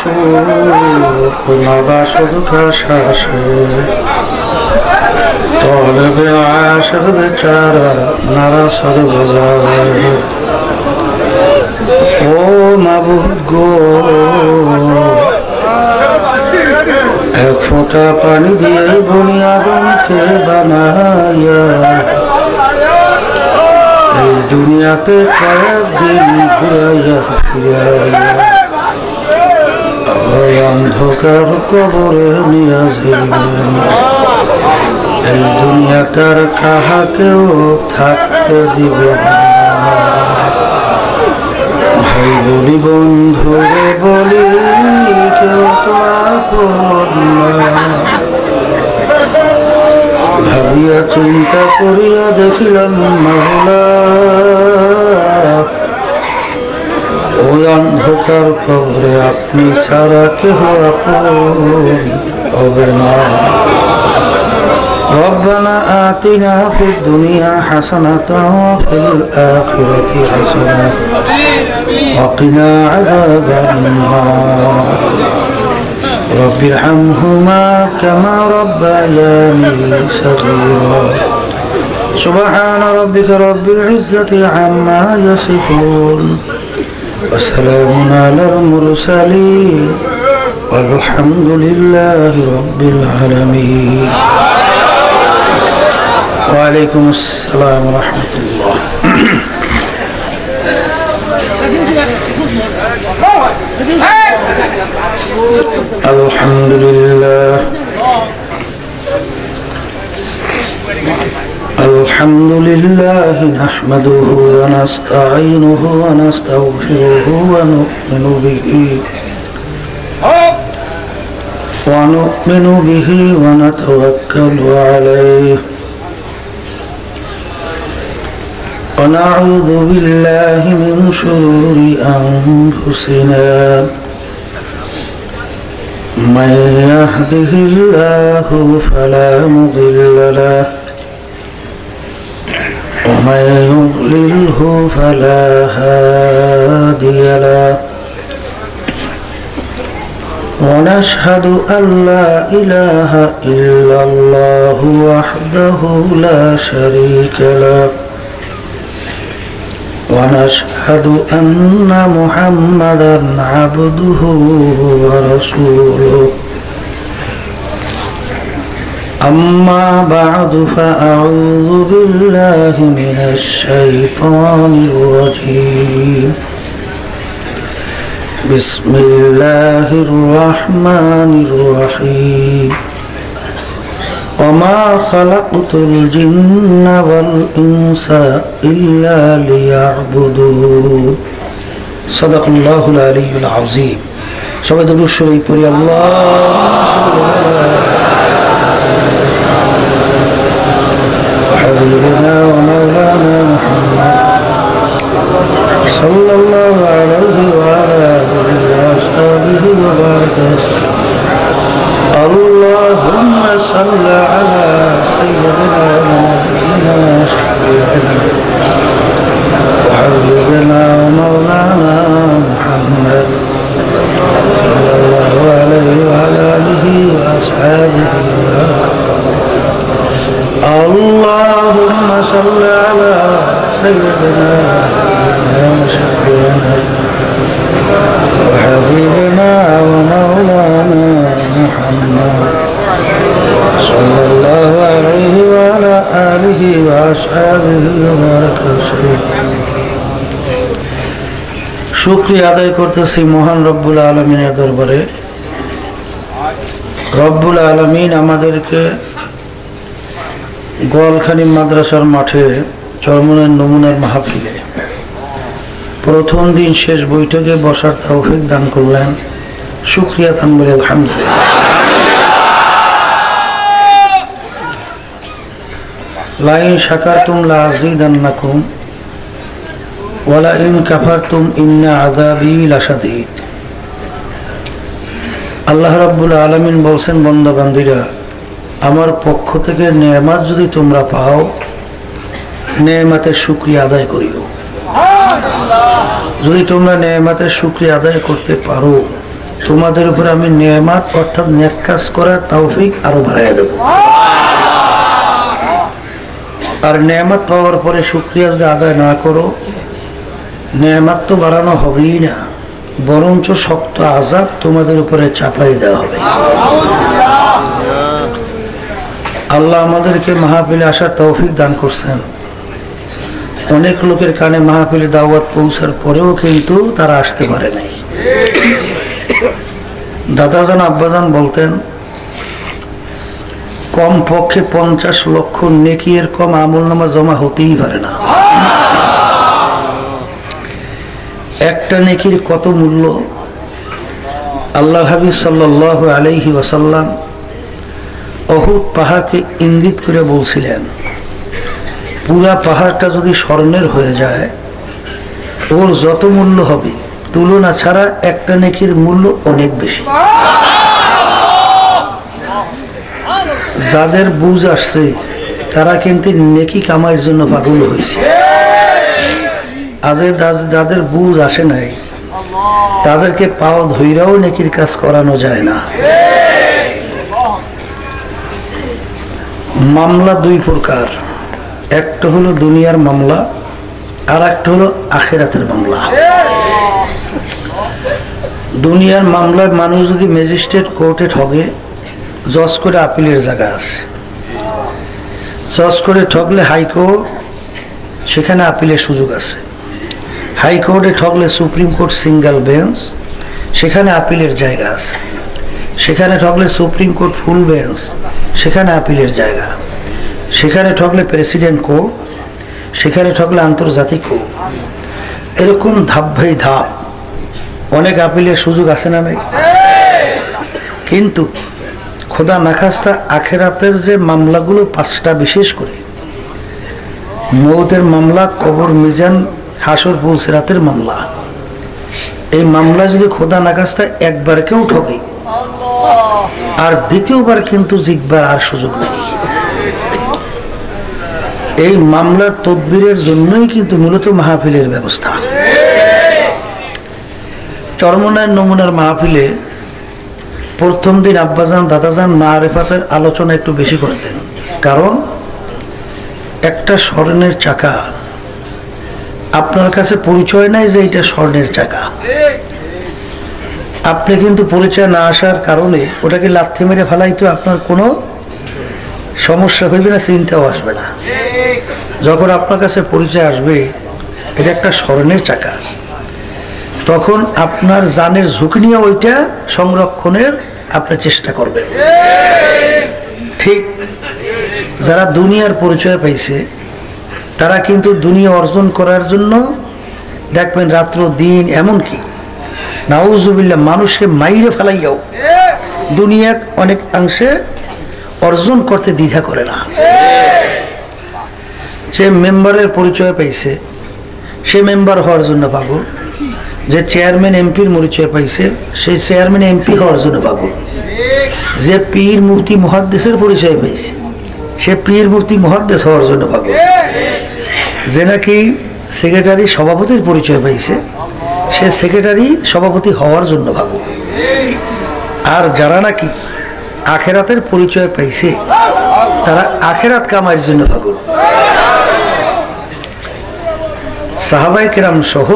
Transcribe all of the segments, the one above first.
सुख नबाशुद का शाशे तौलबे आशिक बेचारा नारासद बजाए ओ माबूद गो एक फोटा पानी दिए बनी आदम के बनाया এই দুনিয়াতে কয়েকদিন ঘুরাইয়া ফিরাইয়া আবার অন্ধকার কবরে নিয়া যাইবেন এই দুনিয়াটার কাহাকেও থাকতে দিবেন ভাই বলি বন্ধুরে বলি কেউ তো আপন না ভাবিয়া চিন্তা করিয়া দেখিলাম মাওলা ওই অন্ধকার কবরে আপনি ছাড়া কেহ আপন হবে না ربنا آتنا في الدنيا حسنة وفي الآخرة حسنة وقنا عذاب النار رب ارحمهما كما ربياني صغيرا سبحان ربك رب العزة عما يصفون وسلام على المرسلين والحمد لله رب العالمين وعليكم السلام ورحمة الله الحمد لله الحمد لله نحمده ونستعينه ونستغفره ونؤمن به ونتوكل عليه ونعوذ بالله من شرور أنفسنا من يهده الله فلا مضل له ومن يضلله فلا هادي له ونشهد أن لا إله إلا الله وحده لا شريك له ونشهد أن محمدا عبده ورسوله أما بعد فأعوذ بالله من الشيطان الرجيم بسم الله الرحمن الرحيم وما خلقت الجن والإنس إلا ليعبدون صدق الله العلي العظيم سبحان الله پوری اللہ حبيبنا ومولانا محمد صلى الله عليه وعلى آله وصحبه وبارك اللهم صل على سيدنا ونبينا شفيعنا وحبيبنا ومولانا محمد صلى الله عليه وعلى آله وأصحابه اللهم صل على سيدنا ونبينا وشفيعنا وحبيبنا ومولانا محمد صلى الله عليه وعلى آله وأصحابه وبارك وسلم শুকরিয়া আদায় করতেছি মহান রব্বুল আলামিনের দরবারে। রব্বুল আলামিন আমাদেরকে গোয়ালখালী মাদ্রাসার মাঠে চরমনের নমুনার মাহফিলে প্রথম দিন শেষ বৈঠকে বসার তৌফিক দান করলেন। শুকরিয়া দান বলে আলহামদুলিল্লাহ। লাইন শাকারতুম লাযিদান্নাকুম ওয়ালা ইন কাফারতুম ইন্না আযাবি লাশাদীদ। আল্লাহ রাব্বুল আলামিন বলছেন, বান্দা বান্দীরা, আমার পক্ষ থেকে নেয়ামত যদি তোমরা পাও, নেয়ামতের শুকরিয়া আদায় করিও। যদি তোমরা নেয়ামতের শুকরিয়া আদায় করতে পারো, তোমাদের উপরে আমি নেয়ামত অর্থাৎ নেক কাজ করার তৌফিক আরো বাড়াইয়া দেব। আর নেয়ামত পাওয়ার পরে শুকরিয়া যদি আদায় না করো, নেয়ামত তো বাড়ানো হবেই না, বরঞ্চ শক্ত আযাব তোমাদের উপরে চাপাই দেওয়া হবে। আল্লাহ আমাদেরকে মাহফিলে আসার তৌফিক দান করছেন। অনেক লোকের কানে মাহফিলে দাওয়াত পৌঁছার পরেও কিন্তু তারা আসতে পারে নাই। দাদাজান আব্বাজান বলতেন, কম পক্ষে 50 লক্ষ নেকি এর কম আমলনামা জমা হতেই পারে না। একটা নেকির কত মূল্য আল্লাহ হাবিব সাল্লাল্লাহু আলাইহি ওয়াসাল্লাম উহুদ পাহাড়কে ইঙ্গিত করে বলছিলেন, পুরা পাহাড়টা যদি স্বর্ণের হয়ে যায় ওর যত মূল্য হবে তুলনা ছাড়া একটা নেকির মূল্য অনেক বেশি। যাদের বুঝ আসছে তারা কিন্তু নেকি কামাইয়ের জন্য পাগল হয়েছে, যাদের বুঝ আসে নাই তাদেরকে পাও ধইরাও নেকির কাজ করানো যায় না। মামলা দুই প্রকার, একটা হলো দুনিয়ার মামলা আর একটা হলো আখিরাতের মামলা। দুনিয়ার মামলায় মানুষ যদি ম্যাজিস্ট্রেট কোর্টে ঠকে, জজ করে আপিলের জায়গা আছে। জজ করে ঠকলে হাইকোর্ট, সেখানে আপিলের সুযোগ আছে। হাইকোর্টে ঠকলে সুপ্রিম কোর্ট সিঙ্গেল বেঞ্চ, সেখানে আপিলের জায়গা আছে। সেখানে ঠকলে সুপ্রিম কোর্ট ফুল বেঞ্চ, সেখানে আপিলের জায়গা। সেখানে ঠকলে প্রেসিডেন্ট কোর্ট, সেখানে ঠকলে আন্তর্জাতিক কোর্ট। এরকম ধাপ ভাই ধাপ অনেক আপিলের সুযোগ আছে না নাই? কিন্তু খোদা নাখাস্তা আখেরাতের যে মামলাগুলো 5টা, বিশেষ করে মৌতের মামলা, কবর, মিজান, হাসর, পুলসিরাতের মামলা, এই মামলা যদি খোদা নাখাস্তা একবার কেউ ঠকে আর দ্বিতীয়বার কিন্তু জিতবার আর সুযোগ নেই। এই মামলার তদবিরের জন্যই কিন্তু মূলত মাহফিলের ব্যবস্থা। চরমনায় নমুনার মাহফিলে প্রথম দিন আব্বাজান দাদাজান মারিফাতের আলোচনা একটু বেশি করতেন, কারণ একটা স্বর্ণের চাকা আপনার কাছে পরিচয় নাই যে এটা স্বর্ণের চাকা। আপনি কিন্তু পরিচয় না আসার কারণে ওটাকে লাথি মেরে ফেলাইতে আপনার কোনো সমস্যা হইবে না, চিন্তাও আসবে না। যখন আপনার কাছে পরিচয় আসবে এটা একটা স্বর্ণের চাকা, তখন আপনার জানের ঝুঁকি নিয়ে ওইটা সংরক্ষণের আপনি চেষ্টা করবেন। ঠিক যারা দুনিয়ার পরিচয় পাইছে তারা কিন্তু দুনিয়া অর্জন করার জন্য দেখবেন রাত্র দিন, এমনকি নাউজুবিল্লাহ মানুষকে মাইরে ফেলাইয়াও দুনিয়া অনেক অংশে অর্জন করতে দ্বিধা করে না। যে মেম্বারের পরিচয় পাইছে সে মেম্বার হওয়ার জন্য পাগল, যে চেয়ারম্যান এমপির পরিচয় পাইছে সেই চেয়ারম্যান এমপি হওয়ার জন্য পাগল, যে পীর মুফতি মুহাদ্দিসের পরিচয় পাইছে সে পীর মুফতি মুহাদ্দিস হওয়ার জন্য পাগল, যে নাকি সেক্রেটারি সভাপতির পরিচয় পাইছে সে সেক্রেটারি সভাপতি হওয়ার জন্য পাগল। আর যারা নাকি আখেরাতের পরিচয় পাইছে তারা আখেরাত কামাইয়ের জন্য পাগল। সাহাবায়ে কেরাম সহ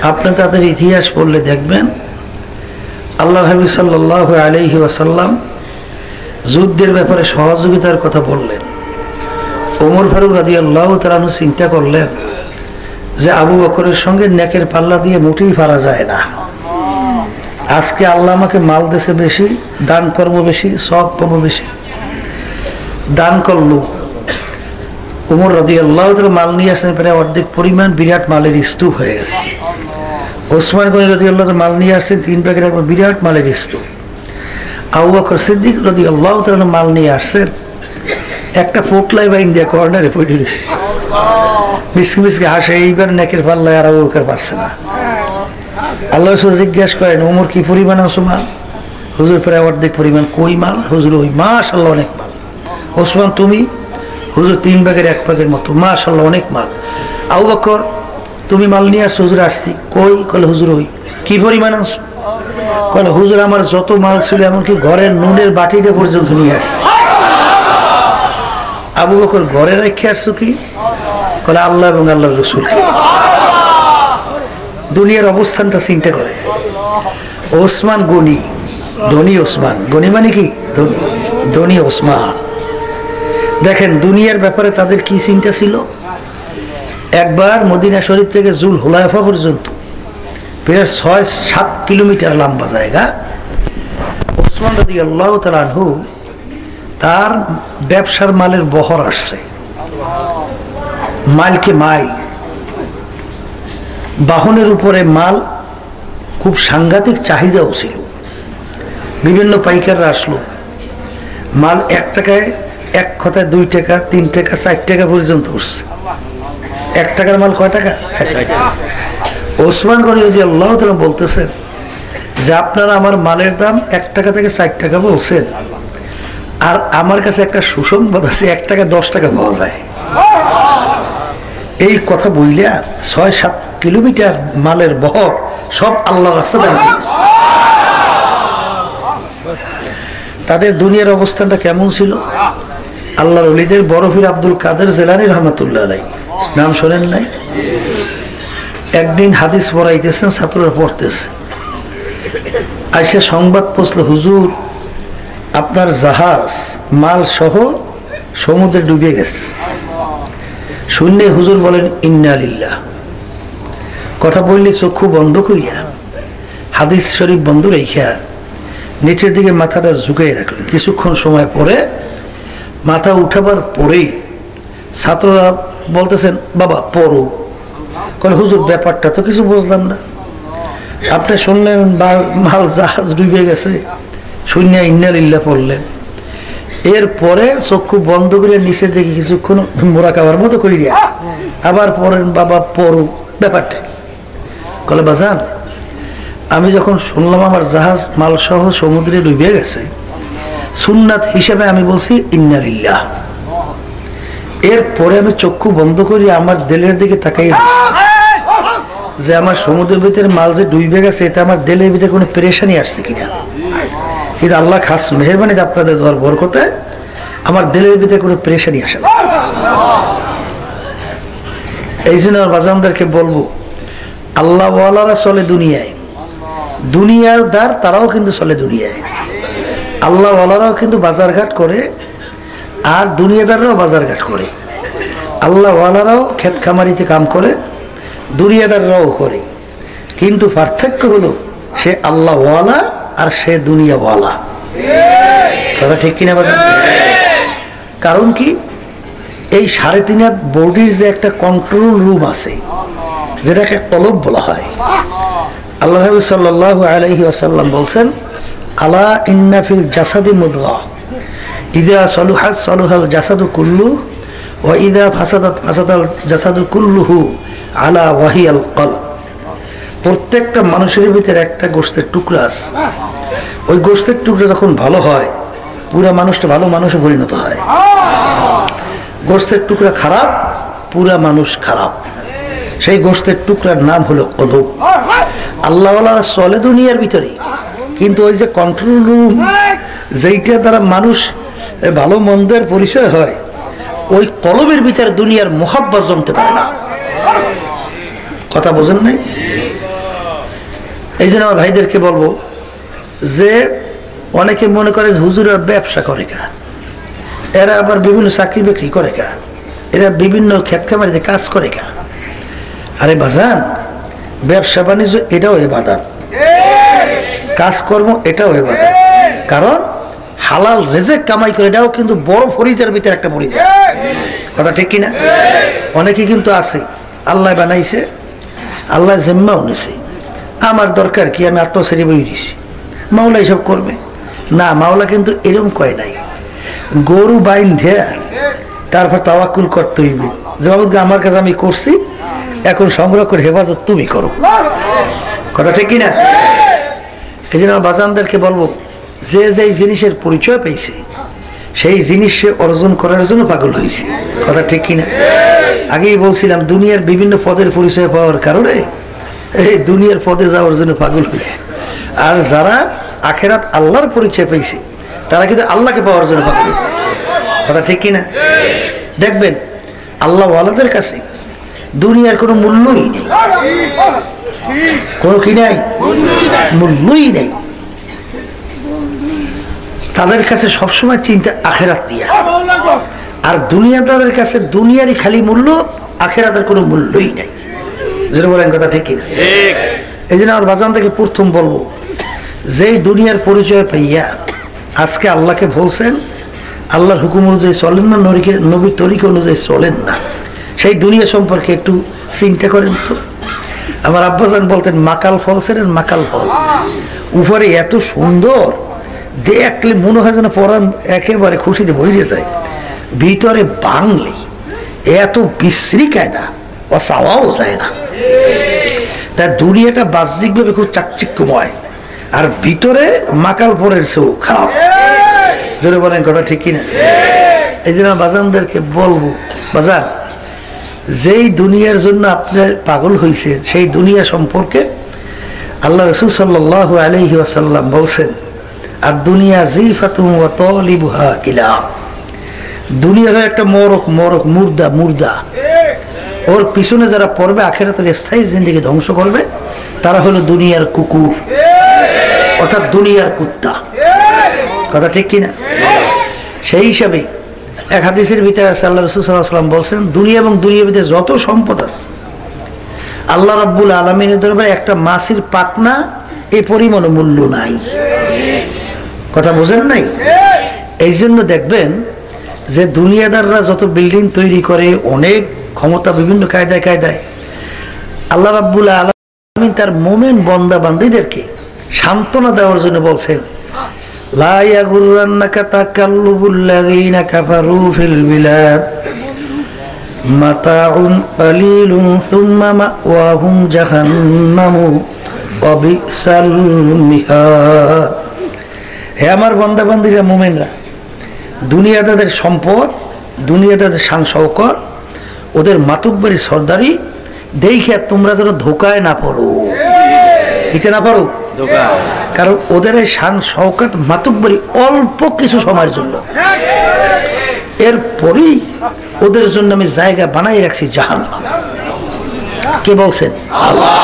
আপনি তাদের ইতিহাস পড়লে দেখবেন আল্লাহ হাবিব সাল্লাল্লাহু আলাইহি ওয়াসাল্লাম যুদ্ধের ব্যাপারে সহযোগিতার কথা বললেন। ওমর ফারুক রাদিয়াল্লাহু তাআলা আনহু চিন্তা করলেন যে আবু বকরের সঙ্গে নেকের পাল্লা দিয়ে মোটেই পারা যায় না। আজকে আল্লাহ আমাকে মাল দেশে বেশি, দান করবো বেশি, সওয়াব পাবো বেশি। দান করলো ওমর রাদিয়াল্লাহু তাআলা মাল নিয়ে আসেন প্রায় অর্ধেক পরিমাণ, বিরাট মালের স্তূপ হয়ে গেছে। ওসমান গনি রাদিয়াল্লাহু তাআলা মাল নিয়ে আসছেন 3 প্যাকেট, একবার বিরাট মালের স্তূপ। আবু বকর সিদ্দিক রাদিয়াল্লাহু তাআলা মাল নিয়ে আসছেন একটা পোটলাই বা ইন্ডিয়া কর্নারে পড়ে রয়েছে, মিসকে মিসকে হাসে, এইবার নেকের পাল্লায় আর আবু বকর পারছে না। আল্লাহ জিজ্ঞাসা করেন ওমর কি পরিমাণ আছে মাল? হুজুর প্রায় অর্ধেক পরিমাণ। কই মাল? হুজুর ওই। মাশাআল্লাহ অনেক মাল। ওসমান তুমি? হুজুর 3 ভাগের 1 ভাগের মতো। মাশাআল্লাহ অনেক মাল। আবু বকর তুমি মাল নিয়ে আসছো? হুজুর আসছি। কই? কলে হুজুর ওই। কি পরিমাণ আনছো? বলে হুজুর আমার যত মাল ছিল এমনকি ঘরের নুনের বাটিটা পর্যন্ত নিয়ে আসছে। আবু বকর ঘরে রেখে আসছো কি? বলে আল্লাহ এবং আল্লাহর রাসূলকে। দুনিয়ার অবস্থানটা চিন্তা করে। ওসমান গনি, ধনী ওসমান, গনি মানে কি ধনী, ধনী ওসমান। দেখেন দুনিয়ার ব্যাপারে তাদের কি চিন্তা ছিল। একবার মদিনা শরীফ থেকে জুল হুলাইফা পর্যন্ত প্রায় ৬-৭ কিলোমিটার লম্বা জায়গা। ওসমান রাদিয়াল্লাহু তাআলা আনহু তার ব্যবসার মালের বহর আসছে, মাইলকে মাইল, বাহনের উপরে মাল, খুব সাংঘাতিক চাহিদাও ছিল। বিভিন্ন পাইকাররা আসলো, মাল ১ টাকায়, এক কথায় ২ টাকা, ৩ টাকা, ৪ টাকা পর্যন্ত উঠছে। ১ টাকার মাল কয় টাকা? ৪ টাকা। ওসমান গনি রাদিয়াল্লাহু তাআলা বলতেছেন যে আপনারা আমার মালের দাম ১ টাকা থেকে ৪ টাকা বলছেন, আর আমার কাছে একটা সুসংবাদ আছে, ১ টাকা ১০ টাকা পাওয়া যায়। এই কথা বইলা ৬-৭ কিলোমিটার মালের বহর সব আল্লাহর রাস্তায় দাঁড় করেছে। তাদের দুনিয়ার অবস্থানটা কেমন ছিল? আল্লাহর ওলিদের বড় পীর আব্দুল কাদের জিলানী রহমাতুল্লাহ আলাইহি, নাম শোনেন নাই? একদিন হাদিস পড়াইতেছেন, ছাত্ররা পড়তেছে, আইসা সংবাদ পৌঁছলো হুজুর আপনার জাহাজ মাল সহ সমুদ্রে ডুবে গেছে। শুনলে হুজুর বলেন ইন্না লিল্লাহ। কথা বললে চক্ষু বন্ধ করিয়া হাদিস শরীফ বন্ধ রেখা নিচের দিকে মাথাটা ঝুঁকিয়ে রাখলেন। কিছুক্ষণ সময় পরে মাথা উঠাবার পরেই ছাত্ররা বলতেছেন বাবা পড়ো। বলে হুজুর ব্যাপারটা তো কিছু বুঝলাম না। আপনি শুনলেন মাল জাহাজ ডুবে গেছে, শূন্য ইন্না লিল্লাহ পড়লেন, এরপরে চক্ষু বন্ধ করে নিচের দিকে কিছুক্ষণ মোরাকাবার মতো করিয়া আবার পড়েন বাবা পড়ো, ব্যাপারটা। বলে বাজান আমি যখন শুনলাম আমার জাহাজ মাল সহ সমুদ্রে ডুবে গেছে, সুন্নাত হিসেবে আমি বলছি ইন্না লিল্লাহ। এরপরে আমি চক্ষু বন্ধ করি আমার দিলের দিকে তাকাই যে আমার সমুদ্রের ভিতরে মাল যে ডুবে গেছে এতে আমার দিলের ভিতরে কোনো পেরেশানি আসছে কিনা। কিন্তু আল্লাহ খাস মেহেরবানি আপনাদের দোয়ার বরকতে আমার দিলের ভিতরে কোনো পেরেশানি আসে না। এই জন্য বাজানদেরকে বলবো আল্লাহ ওয়ালারা চলে দুনিয়ায়, দুনিয়াদার তারাও কিন্তু চলে দুনিয়ায়। আল্লাহ ওয়ালারাও কিন্তু বাজারঘাট করে আর দুনিয়াদাররাও বাজারঘাট করে। আল্লাহ ওয়ালারাও ক্ষেত খামারিতে কাম করে, দুনিয়াদাররাও করে, কিন্তু পার্থক্য হলো সে আল্লাহ ওয়ালা আর সে দুনিয়াওয়ালা। কথা ঠিক কিনা বাজার? কারণ কি এই ৩.৫ হাত বডির যে একটা কন্ট্রোল রুম আছে যেটাকে কলব বলা হয়। আল্লাহ নবী সাল্লাল্লাহু আলাইহি ওয়াসাল্লাম বলছেন আলা ইন্না ফিল জাসাদি মুদগা ইযা সালুহাত সালুহাল জাসাদু কুল্লু ওয়া ইযা ফাসাদাত ফাসাদাল জাসাদু কুল্লুহু আলা ওয়াহিয়াল কলব। প্রত্যেকটা মানুষের ভিতরে একটা গোশতের টুকরা আছে, ওই গোশতের টুকরা যখন ভালো হয় পুরা মানুষটা ভালো মানুষে পরিণত হয়। গোশতের টুকরা খারাপ, পুরা মানুষ খারাপ। সেই গোশতের টুকরার নাম হলো কলব। আল্লাহওয়ালারা চলে দুনিয়ার ভিতরে, কিন্তু ওই যে কন্ট্রোল রুম যেইটা দ্বারা মানুষ ভালো মন্দের পরিচয় হয়, ওই কলবের ভিতরে দুনিয়ার মোহাব্বত জমতে পারে না। কথা বোঝেন নাই? এই জন্য আমার ভাইদেরকে বলবো যে অনেকে মনে করে হুজুরের ব্যবসা করে কা, এরা আবার বিভিন্ন চাকরি বাকরি করে কা, এরা বিভিন্ন ক্ষেত খামারিতে কাজ করে কা। আরে বাজান ব্যবসা বাণিজ্য এটাও ইবাদত, কাজকর্ম এটাও ইবাদত। কারণ হালাল রেজেক কামাই করে এটাও কিন্তু বড় ফরিজার ভিতরে একটা ফরিজা। কথা ঠিক কিনা? অনেকে কিন্তু আছে আল্লাহ বানাইছে, আল্লাহ জিম্মাও নিছে, আমার দরকার কি, আমি আত্মসারি বই দিছি, মাওলা এইসব করবে না। মাওলা কিন্তু এরকম কয় নাই, গরু বাইন দেয়া তারপর তাওয়াক্কুল করতে হইবে যে বাবু আমার কাছে আমি করছি, এখন সংগ্রহ করে হেফাজত তুমি করো। কথা ঠিক কিনা? এই জন্য বাজানদেরকে বলবো যে যেই জিনিসের পরিচয় পেয়েছে সেই জিনিস সে অর্জন করার জন্য পাগল হয়েছে। কথা ঠিক কিনা? আগেই বলছিলাম দুনিয়ার বিভিন্ন পদের পরিচয় পাওয়ার কারণে এই দুনিয়ার পদে যাওয়ার জন্য পাগল হয়েছে। আর যারা আখেরাত আল্লাহর পরিচয় পেয়েছে তারা কিন্তু আল্লাহকে পাওয়ার জন্য পাক করেছে। কথা ঠিক কিনা? দেখবেন আল্লাহ ওয়ালাদের কাছে দুনিয়ার কোনো মূল্যই নেই, কোনো কি নাই, মূল্যই নেই। তাদের কাছে সবসময় চিন্তা আখেরাত দিয়া, আর দুনিয়া তাদের কাছে দুনিয়ারই খালি মূল্য, আখেরাতের কোনো মূল্যই নেই। যেটা বলেন কথা ঠিক কিনা? এই জন্য আমার বাজান থেকে প্রথম বলবো, যেই দুনিয়ার পরিচয় পাইয়া আজকে আল্লাহকে বলছেন, আল্লাহর হুকুম অনুযায়ী চলেন না, নবীর তরিকা অনুযায়ী চলেন না, সেই দুনিয়া সম্পর্কে একটু চিন্তা করেন তো। আমার আব্বাজান বলতেন মাকাল ফল ছিলেন, মাকাল ফল উপরে এত সুন্দর দেখলে মনে হয় যেন পরাণ একেবারে খুশিতে ভরে যায়, ভিতরে বাংলে এত বিশ্রী কায়দা ও চাওয়াও যায় না। তা দুনিয়াটা বাহ্যিকভাবে খুব চাকচিক্যময়, আর ভিতরে মাকাল পরের চেয়েও খারাপ। জোরে বলেন কথা ঠিক কিনা? এই জন্য বাজানদেরকে বলবো, বাজান যেই দুনিয়ার জন্য আপনার পাগল হয়েছেন, সেই দুনিয়া সম্পর্কে আল্লাহ রাসূল সাল্লাল্লাহু আলাইহি ওয়াসাল্লাম বলছেন, আর দুনিয়া জিফাতুন ওয়া তালিবুহা কিলাম। দুনিয়া একটা মরক, মরক মুর্দা, মুর্দা। ওর পিছনে যারা পড়বে আখিরাতের স্থায়ী জিন্দেগি ধ্বংস করবে, তারা হলো দুনিয়ার কুকুর, অর্থাৎ দুনিয়ার কুত্তা। কথা ঠিক কিনা? সেই হিসাবে এক হাদিসের ভিতরে আছে, আল্লাহ রাসূল সাল্লাল্লাহু আলাইহি ওয়াসাল্লাম বলছেন, দুনিয়া এবং দুনিয়ার ভিতরে যত সম্পদ আছে, আল্লাহ রাব্বুল আলামিনের দরবারে একটা মাছির পাখনা এই পরিমাণ মূল্য নাই। কথা বোঝেন নাই? এই জন্য দেখবেন যে দুনিয়াদাররা যত বিল্ডিং তৈরি করে, অনেক ক্ষমতা, বিভিন্ন কায়দায় কায়দায়, আল্লাহ রাব্বুল আলামিন তার মুমিন বান্দা বান্দীদেরকে সান্ত্বনা দেওয়ার জন্য বলছেন, লা ইয়াগুররান্নাকা তাকাল্লুবুল্লাযীনা কাফারু ফিল বিলাদ মাতাউন কালিলুন সুম্মা মাওয়াহুম জাহান্নামু ওয়া বিসাল মিহাদ। হে আমার বান্দা বান্দীরা, মুমিনরা, দুনিয়া তাদের সম্পদ, দুনিয়া তাদের শান শওকত, ওদের মাতুব্বরি সর্দারি দেখে তোমরা যেন ধোকায় না পড়ো, দিতে না পারো। কারণ ওদের এই শান শওকত মাতুব্বরি অল্প কিছু সময়ের জন্য, এরপরেই ওদের জন্য আমি জায়গা বানাই রাখছি জাহান্নাম। কে বলছেন? আল্লাহ।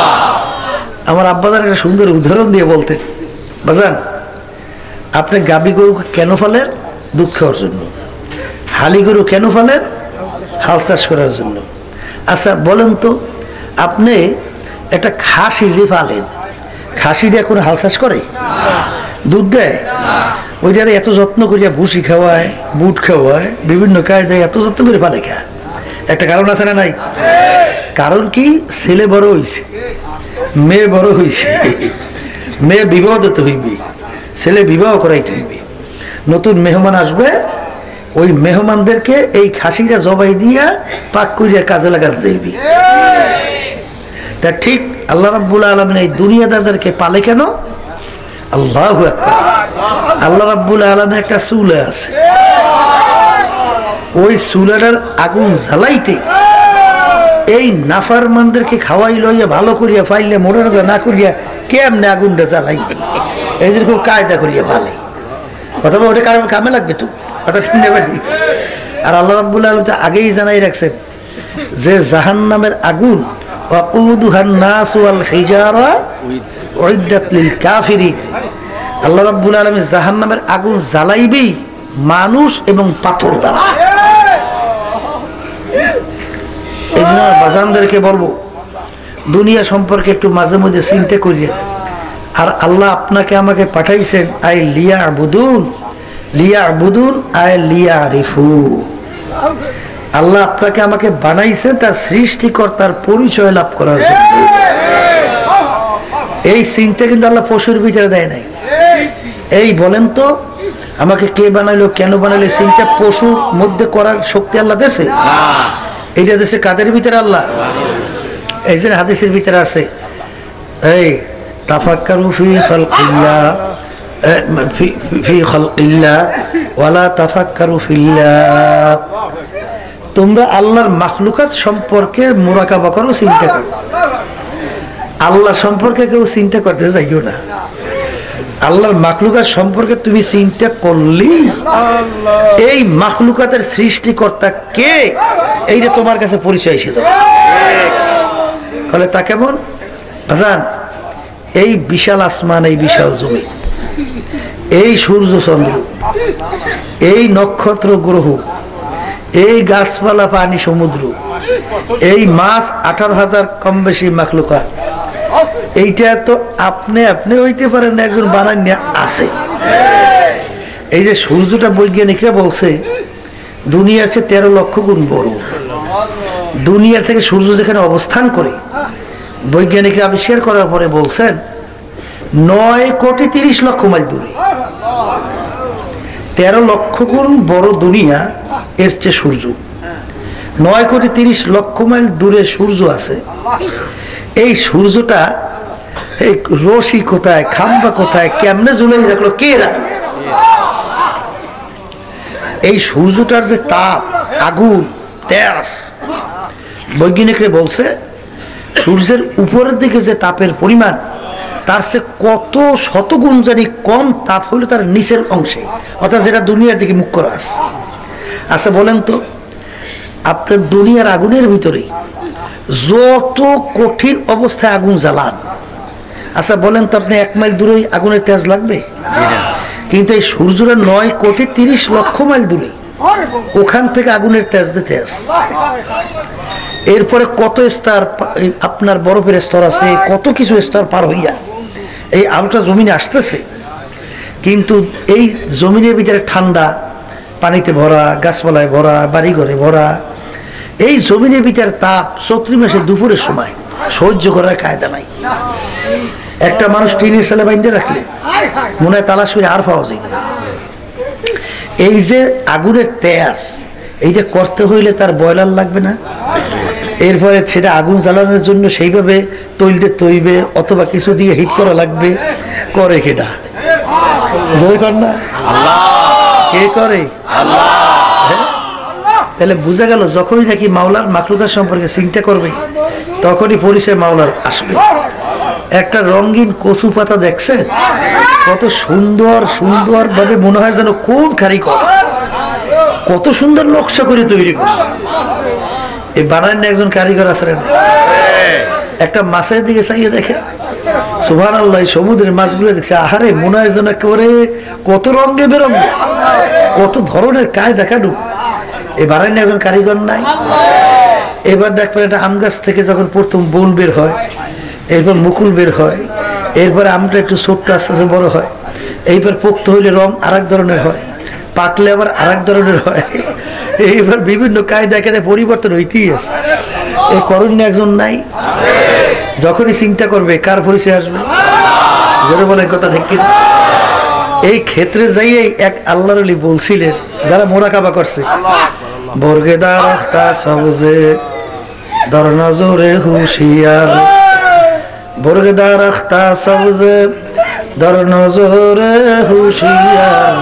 আমার আব্বাজান একটা সুন্দর উদাহরণ দিয়ে বলতেন, বাজান আপনি গাবি গরু কেন ফেলেন? দুধ খাওয়ার জন্য। হালি গরু কেন ফেলেন? হাল চাষ করার জন্য। আচ্ছা বলেন তো, আপনি একটা খাসি যে পালেন, খাসি দিয়ে কোনো হাল চাষ করে? দুধ দেয়? ওইটারে এত যত্ন করিয়া ভুসি খাওয়ায়, বুট খাওয়ায়, বিভিন্ন কায়দায় এত যত্ন করে পালে খা। একটা কারণ আছে না নাই? কারণ কি? ছেলে বড় হয়েছে, মেয়ে বড় হয়েছে, মেয়ে বিবাহ দিতে হইবে, ছেলে বিবাহ করাইতে হইবে, নতুন মেহমান আসবে, ওই মেহমানদেরকে এই খাসিটা জবাই দিয়া পাক করিয়া কাজে লাগাতে যাইবে। তা ঠিক আল্লাহ রাব্বুল আলামিন এই দুনিয়াদারদেরকে পালে কেন? আল্লাহু আকবার। আল্লাহ রাব্বুল আলামিন একটা চুলা আছে, ওই চুলাটার আগুন জ্বালাইতে এই নাফরমানদেরকে খাওয়াই লইয়া ভালো করিয়া ফাইলে মরে না করিয়া কেমনে আগুনটা জ্বালাই, এই যে খুব কায়দা করিয়া ভালে কথা বলে, ওটা কামে লাগবে তো, কথা ঠিক নেবে। আর আল্লাহ রাব্বুল আলামিন আগেই জানাই রাখছেন যে জাহান্নামের আগুন ওয়াকুদুহান নাস ওয়াল হিজারা উইদ্দাত লিল কাফিরিন। আল্লাহ রাব্বুল আলামিন জাহান্নামের আগুন জ্বালাইবেই মানুষ এবং পাথর দ্বারা। এই জন্য বাজানদেরকে বলবো, দুনিয়া সম্পর্কে একটু মাঝে মধ্যে চিন্তা করিয়ে। আর আল্লাহ আপনাকে আমাকে পাঠাইছেন আই লিয়াবুদুন, লিয়াবুদুন আই লিয়ারিফু। আল্লাহ আপনাকে আমাকে বানাইছেন তার সৃষ্টিকর্তার পরিচয় লাভ করার জন্য। এই চিন্তা কিন্তু আল্লাহ পশুর ভিতরে দেয় নাই। এই বলেন তো, আমাকে কে বানাইলো, কেন বানাইলো, চিন্তা পশুর মধ্যে করার শক্তি আল্লাহ দেশে? এইটা দেশে কাদের ভিতরে? আল্লাহ। এই যে হাদিসের ভিতরে আছে, এই তাফাক্কারু ফি খালকিল্লাহ ফি খালকিল্লাহ ওয়ালা তাফাক্কারু ফিল্লাহ। তোমরা আল্লাহর মাখলুকাত সম্পর্কে মুরাকাবা করো, চিন্তা করো। আল্লাহ সম্পর্কে কেউ চিন্তা করতে যাইও না। আল্লাহর মাখলুকাত সম্পর্কে তুমি চিন্তা করলি এই মাখলুকাতের সৃষ্টিকর্তা কে, এইটা তোমার কাছে পরিচয় এসে যাবে। তাহলে তা কেমন বাজান? এই বিশাল আসমান, এই বিশাল জমি, এই সূর্য চন্দ্র, এই নক্ষত্র গ্রহ, এই গাছপালা, পানি, সমুদ্র, এই মাছ, 18,000 কম বেশি মাখলুকাত, এইটা তো আপনি আপনি হইতে পারেন না, একজন বানান নিয়ে আছে। এই যে সূর্যটা বৈজ্ঞানিকরা বলছে দুনিয়ার চেয়ে 13 লক্ষ গুণ বড়। দুনিয়ার থেকে সূর্য যেখানে অবস্থান করে বৈজ্ঞানিকরা আবিষ্কার করার পরে বলছেন 9,30,00,000 মাইল দূরে। 13 লক্ষ গুণ বড় দুনিয়া, এর চেয়ে সূর্য 9,30,00,000 মাইল দূরে সূর্য আছে। এই সূর্যটা এই রশি কোথায়, খাম্বা কোথায়, কেমনে ঝুলাই রাখলো, কে রাখলো? এই সূর্যটার যে তাপ, আগুন, তেজ, বৈজ্ঞানিকরা বলছে সূর্যের উপরের দিকে যে তাপের পরিমাণ তার সে কত শতগুণ জানি কম তাপ হলো তার নিচের অংশে, অর্থাৎ যেটা দুনিয়ার দিকে মুখ করা আছে। আচ্ছা বলেন তো, আপনার দুনিয়ার আগুনের ভিতরে যত কঠিন অবস্থায় আগুন জ্বালান, আচ্ছা বলেন তো আপনি 1 মাইল দূরে আগুনের তেজ লাগবে? কিন্তু এই সূর্যটা 9,30,00,000 মাইল দূরে, ওখান থেকে আগুনের তেজ দিতে আছে। এরপরে কত স্তর, আপনার বরফের স্তর আছে, কত কিছু স্তর পার হইয়া এই আলোটা জমিনে আসতেছে। কিন্তু এই জমিনের ভিতরে ঠান্ডা, পানিতে ভরা, গাছপালায় ভরা, বাড়িঘরে ভরা, এই জমিনের ভিতরে তাপ চৈত্র মাসে দুপুরের সময় সহ্য করার কায়দা নাই। একটা মানুষ টিনের সালে বাইন্ধে রাখলে মনে হয় তালাশ করে আর পাওয়া যায় না। এই যে আগুনের তেজ, এইটা করতে হইলে তার বয়লার লাগবে না? এরপরে সেটা আগুন জ্বালানোর জন্য সেইভাবে তৈলতে তৈবে অথবা কিছু দিয়ে হিট করা লাগবে। করে কেডা? জয় কর না, কে করে? তাহলে বোঝা গেল যখনই নাকি মাওলার মাখলুকাত সম্পর্কে চিন্তা করবে তখনই পরিচয় মাওলার আসবে। একটা রঙিন কচু পাতা দেখছেন, কত সুন্দর সুন্দর ভাবে মনে হয় যেন কোন কারিগর কত সুন্দর নকশা করে তৈরি করছে। এই বানান একজন কারিগর আছে। একটা মাছের দিকে চাইয়ে দেখে, সুবহানাল্লাহ, সমুদ্রের মাছগুলো দেখছে, আহারে মনে হয় যেন করে কত রঙে বেরঙে, কত ধরনের কায় দেখানো। এই বানান একজন কারিগর নাই? এবার দেখবেন একটা আম গাছ থেকে যখন প্রথম বোল বের হয়, এরপর মুকুল বের হয়, এরপরে আমটা একটু ছোট্ট আস্তে আস্তে বড় হয়, এইবার পোক্ত হইলে রং আর এক ধরনের হয়, পাকলে আবার আর এক ধরনের হয়। এইবার বিভিন্ন কায়দা কায়দায় পরিবর্তন হইতেই আছে। এই করণীয় একজন নাই? যখনই চিন্তা করবে কার পরিচয় আসবে? জোরে বলে কথা ঠিক কিনা? এই ক্ষেত্রে যাইয়েই এক আল্লাহর ওলি বলছিলেন, যারা মোরাকাবা করছে, বর্গেদার আখতা সবজে দর নজরে হুশিয়ার, বর্গেদার আখতা সবজে দর নজরে হুশিয়ার,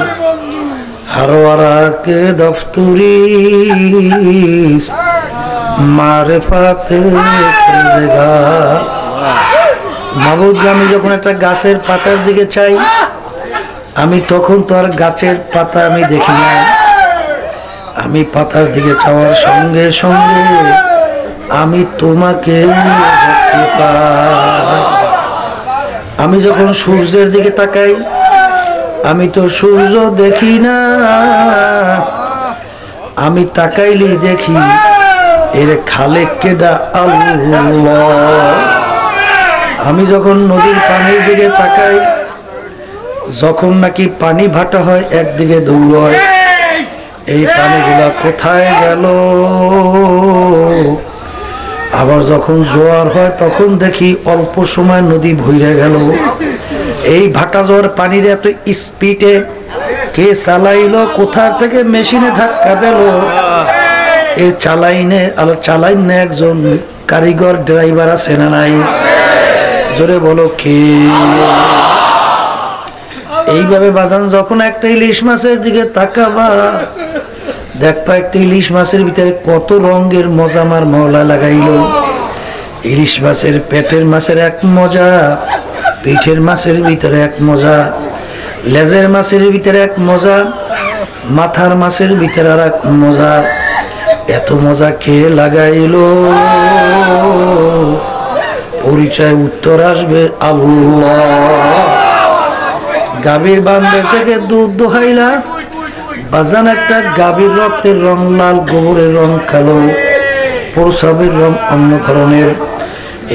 হারওয়ারা কে দফতুরি মারেফাতে খুঁজেগা। মাবুদ, আমি যখন একটা গাছের পাতার দিকে চাই, আমি তখন তো আর গাছের পাতা আমি দেখি না, আমি পাতার দিকে চাওয়ার সঙ্গে সঙ্গে আমি তোমাকে দেখতে পাই। আমি যখন সূর্যের দিকে তাকাই, আমি তো সূর্য দেখি না, আমি তাকাইলি দেখি এর খালেক কেডা আল্লাহ। আমি যখন নদীর পানির দিকে তাকাই, যখন নাকি পানি ভাটা হয় একদিকে দৌড়ায়, এই পানিগুলা কোথায় গেল? আবার যখন জোয়ার হয় তখন দেখি অল্প সময় নদী ভইরা গেল। এই ভাটা জোয়ার পানির এত স্পিডে কে চালাইলো? কোথা থেকে মেশিনে ধাক্কা দিল? এই চালাইনে একজন কারিগর ড্রাইভার আছে না নাই? জোরে বলো কে? এইভাবে বাজান যখন একটা ইলিশ মাছের দিকে তাকাবা, দেখবা একটা ইলিশ মাছের ভিতরে কত রঙের মজা আমার মওলা লাগাইলো। ইলিশ মাছের পেটের মাছের এক মজা, পিঠের মাছের ভিতরে এক মজা, লেজের মাছের ভিতরে এক মজা, মাথার মাছের ভিতরে আর এক মজা। এত মজা কে লাগাইলো? পরিচয় উত্তর আসবে আল্লাহ। গাভীর বান্ধব থেকে দুধ দোহাইলা বাজান, একটা গাভীর রক্তের রং লাল, গোবরের রং কালো, প্রসাবের রং অন্য ধরনের।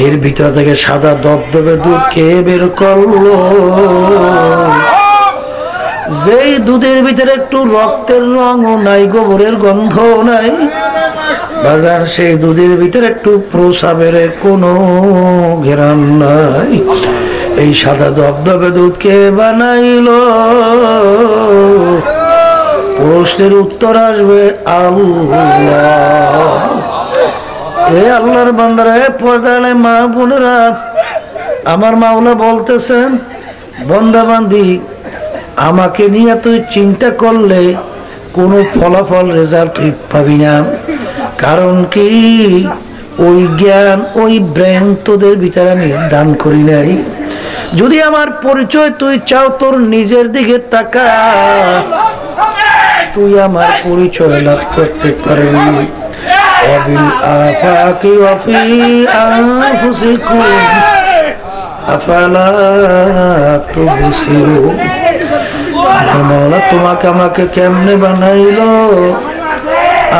এর ভিতর থেকে সাদা দবদবে দুধ কে বের করলো? যেই দুধের ভিতরে একটু রক্তের রঙও নাই, গোবরের গন্ধ নাই বাজার, সেই দুধের ভিতরে একটু প্রসাবের কোনো ঘেরান নাই। এই সাদা দবদবে দুধ কে বানাইলো? প্রশ্নের উত্তর আসবে আল্লাহ। এ আল্লাহর বান্দারা, পর্দায় মা বোনেরা, আমার মাওলা বলতেছেন, বান্দা বান্দি আমাকে নিয়ে তুই চিন্তা করলে কোনো ফলাফল রেজাল্ট তুই পাবি না। কারণ কি? ওই জ্ঞান, ওই ব্রেন তোদের ভিতরে আমি দান করি নাই। যদি আমার পরিচয় তুই চাও, তোর নিজের দিকে তাকা, তুই আমার পরিচয় লাভ করতে পারবি। ওয়াবিল আফাকি ওয়াফি আনফুসিকুম আফালা তুবসিরুন। আমার মাওলা তোমাকে আমাকে কেমনে বানাইলো?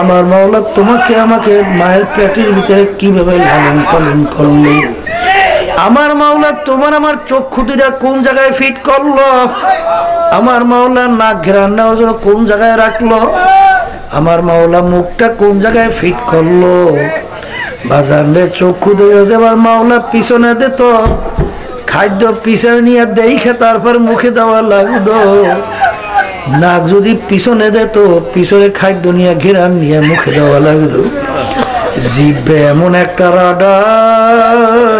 আমার মাওলা তোমাকে আমাকে মায়ের পেটের ভিতরে কিভাবে লালন পালন করলো? আমার মাওলা তোমার আমার চক্ষু দুটা কোন জায়গায় ফিট করলো? আমার মাওলা নাক ঘেরান নেওয়ার জন্য কোন জায়গায় রাখলো? আমার মাওলা মুখটা কোন জায়গায় ফিট করলো? বাজারে চক্ষু দিয়ে দেবার মাওলা পিছনে দিত, খাদ্য পিছনে নিয়ে দেখে তারপর মুখে দেওয়া লাগতো। নাক যদি পিছনে দিত, পিছনে খাদ্য নিয়ে ঘেরান নিয়ে মুখে দেওয়া লাগতো। জিভে এমন একটা রাডার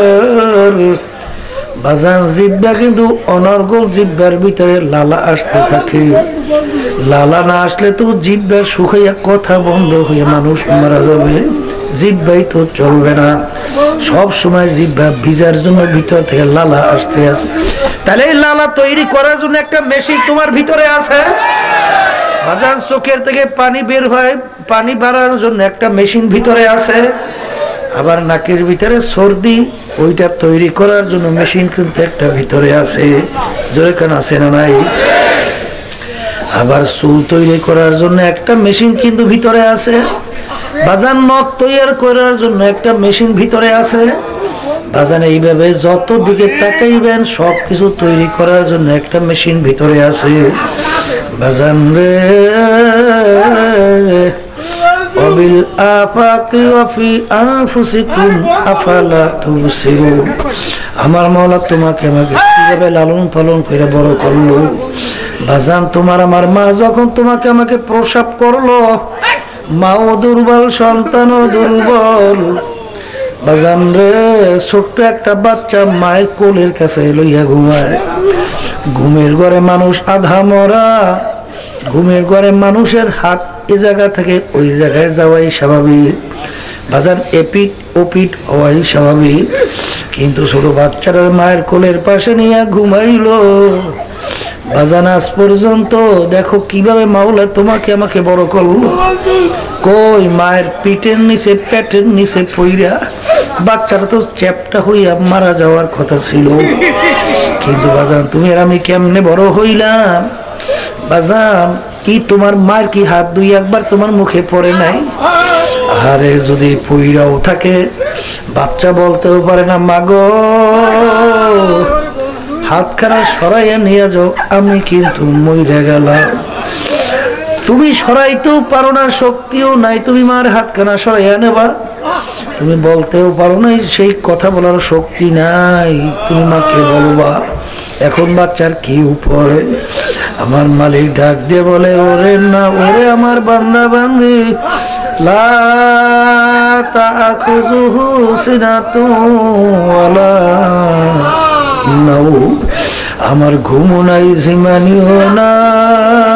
বাজান, জিভা কিন্তু অনর্গল, জিভ্বার ভিতরে লালা আসতে থাকে। লালা না আসলে তো জিভ্বা শুকাইয়া কথা বন্ধ হয়ে মানুষ মারা যাবে। জিভ্বাই তো চলবে না, সব সময় জিভ্বা ভিজার জন্য ভিতর থেকে লালা আসতে আছে। তাহলে এই লালা তৈরি করার জন্য একটা মেশিন তোমার ভিতরে আছে বাজান। চোখের থেকে পানি বের হয়, পানি বাড়ানোর জন্য একটা মেশিন ভিতরে আছে। আবার নাকের ভিতরে সর্দি, ওইটা তৈরি করার জন্য মেশিন কিন্তু একটা ভিতরে আছে। যেখানে আছে না নাই? আবার চুল তৈরি করার জন্য একটা মেশিন কিন্তু ভিতরে আছে বাজান। নখ তৈরি করার জন্য একটা মেশিন ভিতরে আছে বাজান। এইভাবে যত দিকে তাকাইবেন সব কিছু তৈরি করার জন্য একটা মেশিন ভিতরে আছে বাজান রে। ওয়াবিল আফাকি ওয়াফি আনফুসিকুম আফালা তুবসিরুন। আমার মাওলা তোমাকে আমাকে কিভাবে লালন পালন করে বড় করলো বাজান। তোমার আমার মা যখন তোমাকে আমাকে প্রসব করলো, মাও দুর্বল, সন্তানও দুর্বল বাজান রে। ছোট্ট একটা বাচ্চা মায়ের কোলের কাছে লইয়া ঘুমায়। ঘুমের ঘরে মানুষ আধা মরা, ঘুমের ঘরে মানুষের হাত এ জায়গা থেকে ওই জায়গায় যাওয়াই স্বাভাবিক বাজান, এপিট ওপিট হওয়াই স্বাভাবিক। কিন্তু ছোট বাচ্চারা মায়ের কোলের পাশে নিয়ে ঘুমাইলো বাজান। আজ পর্যন্ত দেখো কিভাবে মাওলা তোমাকে আমাকে বড় করলো। কই মায়ের পিঠের নিচে, পেটের নিচে পইরা বাচ্চারা তো চ্যাপটা হইয়া মারা যাওয়ার কথা ছিল। কিন্তু বাজান তুমি আর আমি কেমনে বড় হইলাম বাজান। কি তোমার মায়ের কি হাত দুই একবার তোমার মুখে পড়ে নাই? আরে যদি পইরাও থাকে, বাচ্চা বলতেও পারে না মাগো হাতখানা সরাইয়া নিয়ে যাও, আমি কিন্তু মইরা গেলাম। তুমি সরাইতেও পারো না, শক্তিও নাই, তুমি মার হাতখানা সরাইয়া নেবা। তুমি বলতেও পারো না, সেই কথা বলার শক্তি নাই, তুমি মাকে বলবা। এখন বাচ্চার কি উপায়? আমার মালিক ডাক দিয়ে বলে, ওরে না, ওরে আমার বান্দা বান্দি, লা তাখুযুহু সিনাতুন ওয়ালা নাওম। আমার ঘুমও নাই, জিমানিও নাই,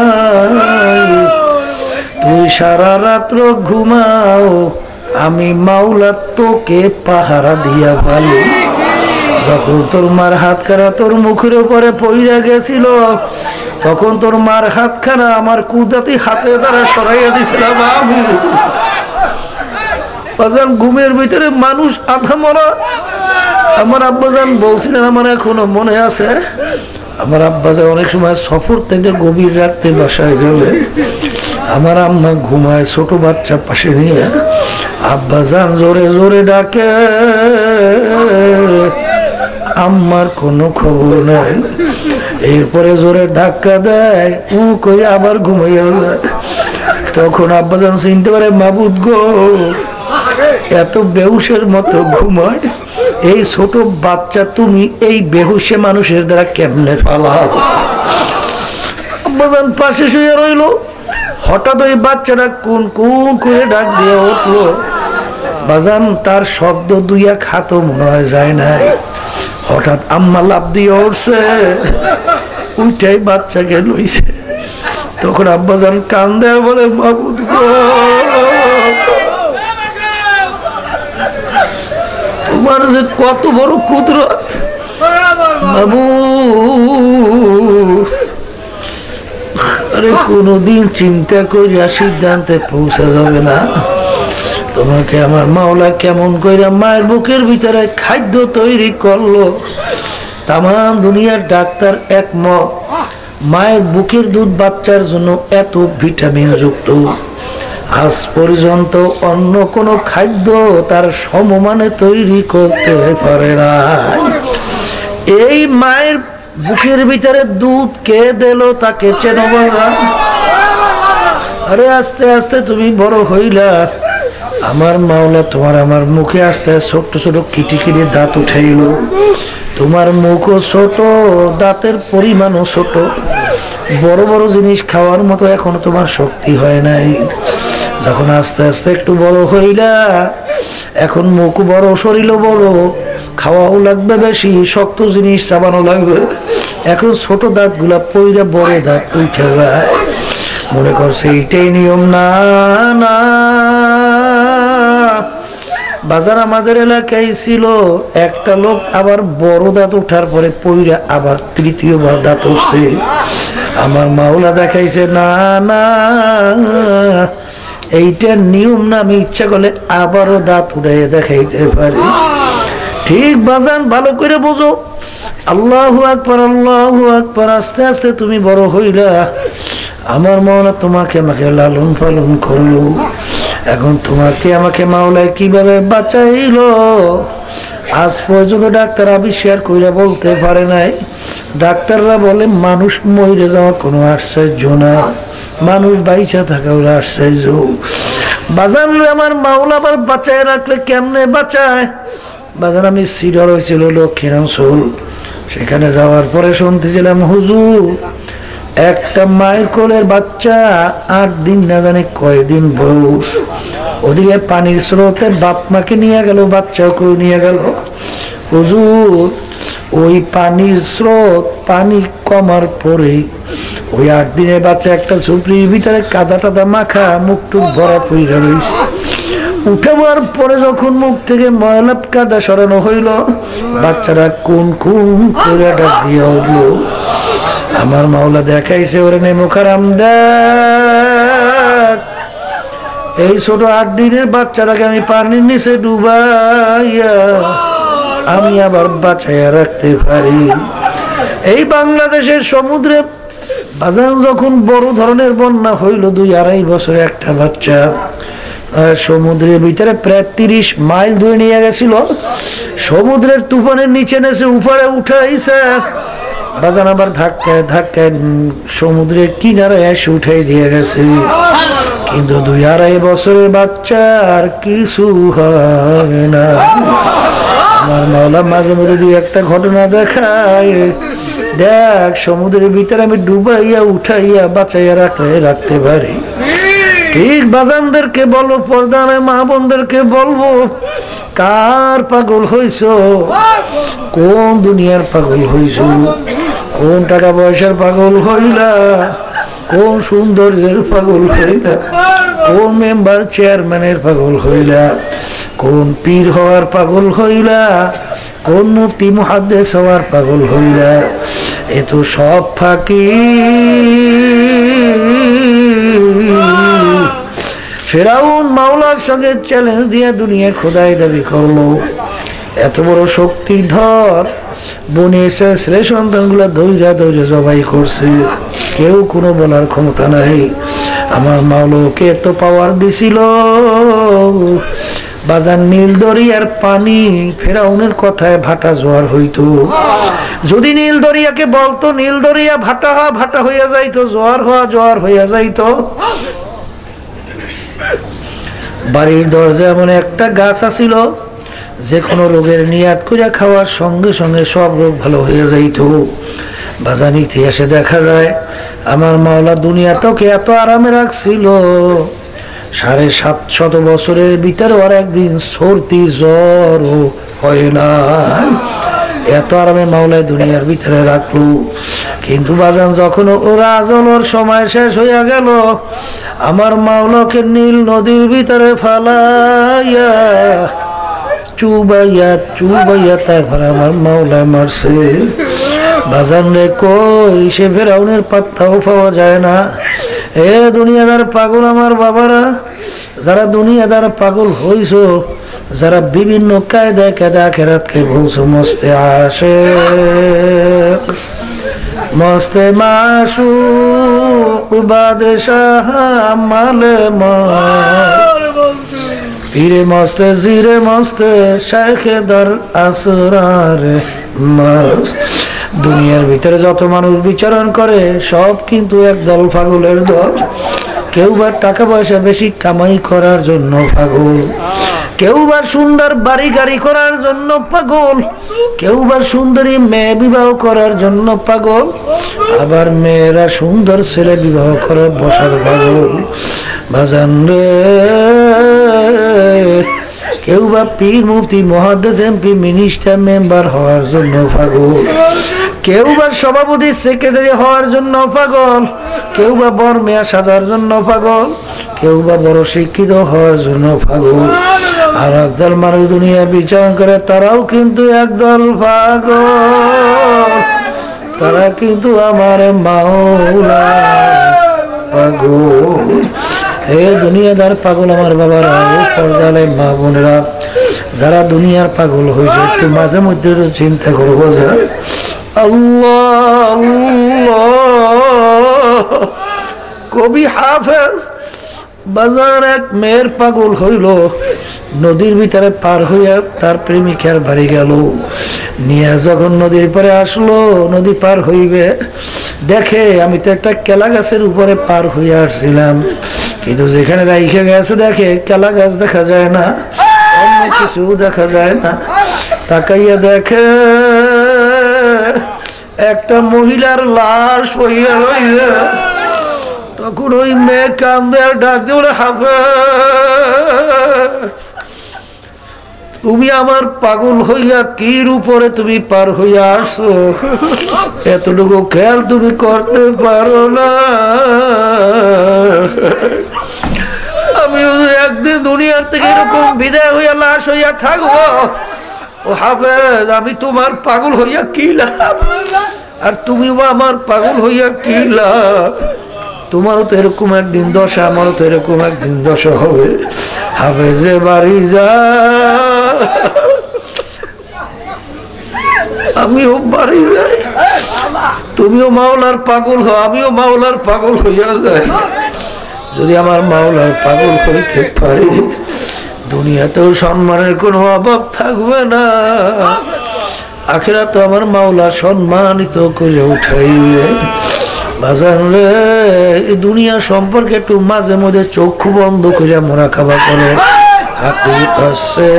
তুই সারা রাত্র ঘুমাও, আমি মাওলা তোকে পাহারা দিয়া পালি। যখন তোর মার হাতখানা তোর মুখের উপরে পইরা গেছিল তখন তোর মার হাতখানা আমার কুদাতি হাতে দ্বারা সরাইয়া দিছিলাম আমি। বাজান ঘুমের ভিতরে মানুষ আধা মরা। আমার আব্বাজান বলছিলেন, আমার এখনো মনে আছে, আমার আব্বাজান অনেক সময় সফর থেকে গভীর রাতে বাসায় গেলে আমার আম্মা ঘুমায়, ছোট বাচ্চা পাশে নিয়ে আব্বাজান জোরে জোরে ডাকে, আম্মার কোনো খবর নাই। এরপরে জোরে ধাক্কা দেয়, ও কই আবার ঘুমাইয়া যায়। তখন আব্বাজান চিনতে পারে, মাবুদ গো, এত বেহুশের মতো ঘুমায় এই ছোট বাচ্চা তুমি এই বেহুশে মানুষের দ্বারা কেমনে ফালাও। আব্বাজান পাশে শুয়ে রইল। হঠাৎ ওই বাচ্চাটা কোন কোন করে ডাক দিয়ে উঠলো। বাজান তার শব্দ দুই এক হাতও মনে হয় যায় নাই। হঠাৎ আম্মা লাফ দিয়ে উঠছে, উইটাই বাচ্চাকে লইছে। তখন আব্বাজান কান্দে বলে, মাবুদ গো, তোমার যে কত বড় কুদরত বাবু। আরে কোনদিন চিন্তা করিয়া সিদ্ধান্তে পৌঁছা যাবে না তোমাকে আমার মাওলা কেমন কইরা মায়ের বুকের ভিতরে খাদ্য তৈরি করলো। তাম দুনিয়ার ডাক্তার একমত, মায়ের বুকের দুধ বাচ্চার জন্য এত ভিটামিন যুক্ত। আজ পর্যন্ত অন্য কোনো খাদ্য তার সমমানে তৈরি করতে পারে না। এই মায়ের বুকের ভিতরে দুধ কে দিল তাকে চেনো বাবা? আরে আস্তে আস্তে তুমি বড় হইলা, আমার মাওলা তোমার আমার মুখে আস্তে ছোট্ট ছোট কিটি কিটি দাঁত উঠাইল। তোমার মুখও ছোট, দাঁতের পরিমাণও ছোট। বড় বড় জিনিস খাওয়ার মতো এখনো তোমার শক্তি হয় নাই। যখন আস্তে আস্তে একটু বড় হইলা, এখন মুখ বড়, শরীরও বড়, খাওয়াও লাগবে বেশি, শক্ত জিনিস চাবানো লাগবে। এখন ছোট দাঁত গুলা পইরা বড় দাঁত উঠে যায়। মনে করছে এইটাই নিয়ম। না না বাজার আমাদের এলাকায় ছিল একটা লোক, আবার বড় দাঁত উঠার পরে পইরা আবার তৃতীয়বার দাঁত উঠছে। আমার মাওলা দেখাইছে, না না এইটা নিয়ম না, আমি ইচ্ছা করলে আবারও দাঁত উঠাই দেখাইতে পারি। ঠিক বাজান, ভালো করে বুঝো। আল্লাহু আকবার, আল্লাহু আকবার। আস্তে আস্তে তুমি বড় হইলা, আমার মাওলা তোমাকে আমাকে লালন পালন করলো। এখন তোমাকে আমাকে মাওলায় কিভাবে বাঁচাইলো আজ পর্যন্ত ডাক্তার আবিষ্কার কইরা বলতে পারে নাই। ডাক্তাররা বলে মানুষ মরে যাওয়া কোনো আশ্চর্য না, মানুষ বাইচা থাকা ওরা আশ্চর্য। বাজান আমার মাওলা আবার বাঁচায় রাখলে কেমনে বাঁচায়? বাজান আমি সিডর হয়েছিল দক্ষিণাঞ্চল, সেখানে যাওয়ার পরে শুনতেছিলাম হুজুর একটা মায়ের কোলের বাচ্চা 8 দিন না জানে কয়দিন বয়স, ওদিকে পানির স্রোতে বাপ মাকে নিয়ে গেল, বাচ্চাকেও নিয়ে গেল। হুজুর ওই পানির স্রোত পানি কমার পরে ওই 8 দিনের বাচ্চা একটা ঝুপড়ির ভিতরে কাদা টাদা মাখা, মুখ টুক ভরা পইরা রয়েছে। উঠাবার পরে যখন মুখ থেকে ময়লা কাদা সরানো হইল, বাচ্চারা কোন কোন করে ডাক দিয়ে উঠলো। আমার মাওলা দেখাইছে, ওরে নেমুখারাম দেখ, এই ছোট 8 দিনের বাচ্চাটাকে আমি পানির নিচে ডুবাইয়া আমি আবার বাঁচাইয়া রাখতে পারি। এই বাংলাদেশের সমুদ্রে বাজান যখন বড় ধরনের বন্যা হইল, 2-2.5 বছরে একটা বাচ্চা সমুদ্রের ভিতরে প্রায় 30 মাইল ধরে নিয়ে গেছিল। সমুদ্রের তুফানের নিচে নেছে উপরে উঠাইছে, বাজান আবার ধাক্কায় ধাক্কায় সমুদ্রের কিনারে এসে উঠাই দিয়ে গেছে। কিন্তু 2-2.5 বছরের বাচ্চার কিছু হয় না। আমার মাওলা মাঝে মধ্যে 2-1টা ঘটনা দেখায়, দেখ সমুদ্রের ভিতরে আমি ডুবাইয়া উঠাইয়া বাঁচাইয়া রাখতে পারি। ঠিক বাজানদেরকে বলো, পর্দায় মা বোনদেরকে বলবো, কার পাগল হইছ, কোন দুনিয়ার পাগল হইছ, কোন টাকা পয়সার পাগল হইলা, কোন সৌন্দর্যের পাগল হইলা, কোন মেম্বার চেয়ারম্যানের পাগল হইলা, কোন পীর হওয়ার পাগল হইলা, কোন মুফতি মুহাদ্দিস হওয়ার পাগল হইলা? এ তো সব ফাঁকি। ফেরাউন মাওলার সঙ্গে চ্যালেঞ্জ দিয়ে দুনিয়া খোদাই দাবি করলো। এত বড় শক্তিধর বনে ইসরায়েলের ছেলে সন্তানগুলো দৌড়া দৌড়ে জবাই করছে, কেউ কোনো বলার ক্ষমতা নাই। আমার মাওলাকে এত পাওয়ার দিছিল, বাজার নীল দরিয়ার পানি ফেরাউনের কথায় ভাটা জোয়ার হইতো। যদি নীল দরিয়াকে বলতো, নীল দরিয়া ভাটা হওয়া ভাটা হইয়া যাইতো, জোয়ার হওয়া জোয়ার হইয়া যাইতো। বাড়ির দরজা এমন একটা গাছ আছিল, যে কোনো রোগের নিয়াত করে খাওয়ার সঙ্গে সঙ্গে সব রোগ ভালো হয়ে যাইত। বাজার ইতিহাসে দেখা যায় আমার মাওলা দুনিয়াটাকে এত আরামে রাখছিল, 750 বছরের ভিতরে আর একদিন সর্দি জ্বর হয় না। এত আরামে মাওলায় দুনিয়ার ভিতরে রাখলো। কিন্তু বাজান যখন ওরা আজলর সময় শেষ হইয়া গেল, আমার মাওলাকে নীল নদীর ভিতরে ফালাইয়া চুবাইয়া চুবাইয়া তারপর আমার মাওলায় মারছে। বাজান রে কই সে ফেরাউনের পাত্তাও পাওয়া যায় না। এ দুনিয়াদার পাগল আমার বাবারা, যারা দুনিয়াদার পাগল হইছো, যারা বিভিন্ন কায়দায় কায়দা আখেরাতকে বলছো মস্তে আশিক, মস্তে মাশুক, বাদশাহ মালে পীরে মস্তে জিরে মস্তে শাইখে দর আসরার মস্ত। দুনিয়ার ভিতরে যত মানুষ বিচরণ করে সব কিন্তু একদল পাগলের দল। কেউ বা টাকা পয়সা বেশি কামাই করার জন্য পাগল, কেউ বা সুন্দর বাড়ি গাড়ি করার জন্য পাগল, কেউ বা সুন্দরী মেয়ে বিবাহ করার জন্য পাগল, আবার মেয়েরা সুন্দর ছেলে বিবাহ করার বসার পাগল। বাজান রে কেউ বা পীর মুফতি মুহাদ্দিস এমপি মিনিস্টার মেম্বার হওয়ার জন্য পাগল, কেউ বা সভাপতি সেক্রেটারি হওয়ার জন্য পাগল, কেউ বা বড় মেয়া সাজার জন্য পাগল, কেউ বা বড় শিক্ষিত হওয়ার জন্য পাগল। আর একদল মানুষ দুনিয়া বিচার করে, তারাও কিন্তু একদল পাগল, তারা কিন্তু আমার মাওলা পাগল। হে দুনিয়াদার পাগল আমার বাবারা, পর্দালে মা বোনেরা, যারা দুনিয়ার পাগল হয়েছে একটু মাঝে মধ্যে চিন্তা করবো যে আল্লাহ আল্লাহ। কবি হাফেজ বাজার এক মেয়ের পাগল হইল, নদীর ভিতরে পার হইয়া তার প্রেমিকার বাড়ি গেল। নিয়ে যখন নদীর পরে আসলো, নদী পার হইবে, দেখে আমি তো একটা কেলা গাছের উপরে পার হইয়া আসছিলাম, কিন্তু যেখানে রাইখে গেছে দেখে কেলা গাছ দেখা যায় না, অন্য কিছু দেখা যায় না। তাকাইয়া দেখে একটা মহিলার লাশ হইয়া রইয়া। তখন ওই মেয়ে কান্দে আর ডাক দিয়ে বলে, হাফেজ তুমি আমার পাগল হইয়া কির উপরে তুমি পার হইয়া আসো, এতটুকু খেয়াল তুমি করতে পারো না? আমি একদিন দুনিয়ার থেকে এরকম বিদায় হইয়া লাশ হইয়া থাকবো, ও হাফেজ আমি তোমার পাগল হইয়া কি লাভ, আর তুমিও আমার পাগল হইয়া কি লাভ? তোমারও তো এরকম একদিন দশা, আমারও তো এরকম একদিন দশা হবে। হাফেজে বাড়ি যা, আমিও বাড়ি যাই, তুমিও মাওলার পাগল হও, আমিও মাওলার পাগল হইয়া যাই। যদি আমার মাওলার পাগল হইতে পারি, দুনিয়াতেও সম্মানের কোনো অভাব থাকবে না, আখিরাতে আমার মাওলা সম্মানিত করে উঠাইবে। বাজার রে এই দুনিয়া সম্পর্কে একটু মাঝে মধ্যে চক্ষু বন্ধ করে মোরাকাবা করো। হাকিকত সে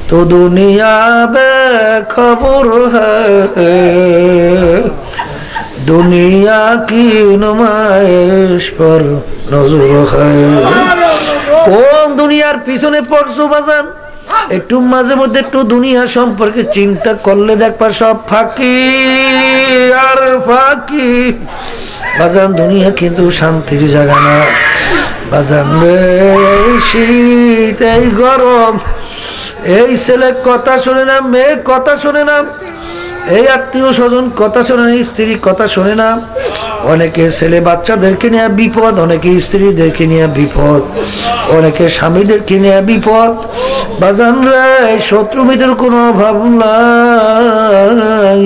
তো দুনিয়া বে খবর হ্যায়, দুনিয়া কি নুমাইশ পর নজর হ্যায়। কোন দুনিয়ার পিছনে পড়ছো বাজান? একটু মাঝে মধ্যে একটু দুনিয়া সম্পর্কে চিন্তা করলে দেখবা সব ফাঁকি আর ফাঁকি। বাজান দুনিয়া কিন্তু শান্তির জায়গা না বাজান রে। শীত এই গরম এই ছেলে কথা শোনে না, মেয়ে কথা শোনে না, এই আত্মীয় স্বজন কথা শোনে না, স্ত্রী কথা শোনে না। অনেকে ছেলে বাচ্চাদেরকে নিয়ে বিপদ, অনেকে স্ত্রীদেরকে নিয়ে বিপদ, অনেকে স্বামীদেরকে নিয়ে বিপদ। বাজান রে, শত্রু মিত্রের কোনো অভাব নাই।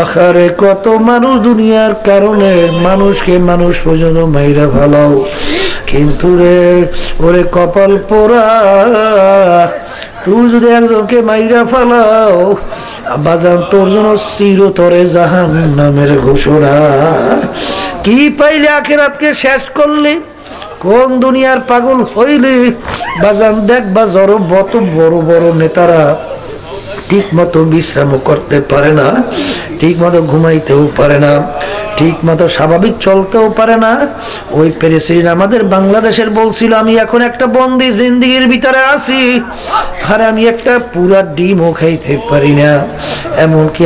আখারে কত মানুষ দুনিয়ার কারণে মানুষকে মানুষ পর্যন্ত মাইরা ভালাও, কিন্তু রে ওরে কপাল পোড়া, তুই যদি একজনকে মাইরা ফালাও বাজান, তোর জন্য চিরতরে জাহান্নামের ঘোষণা। কি পাইলে আখিরাতকে শেষ করলি? কোন দুনিয়ার পাগল হইলি? বাজান দেখবা বড় বড় নেতারা ঠিক মতো বিশ্রাম করতে পারে না, ঠিক মতো ঘুমাইতেও পারে না, ঠিক মতো স্বাভাবিক চলতেও পারে না। ওই প্রেসিডেন্ট আমাদের বাংলাদেশের বলছিল, আমি এখন একটা বন্দি জিন্দিগির ভিতরে আছি, আর আমি একটা পুরা ডিমও খাইতে পারি না, এমনকি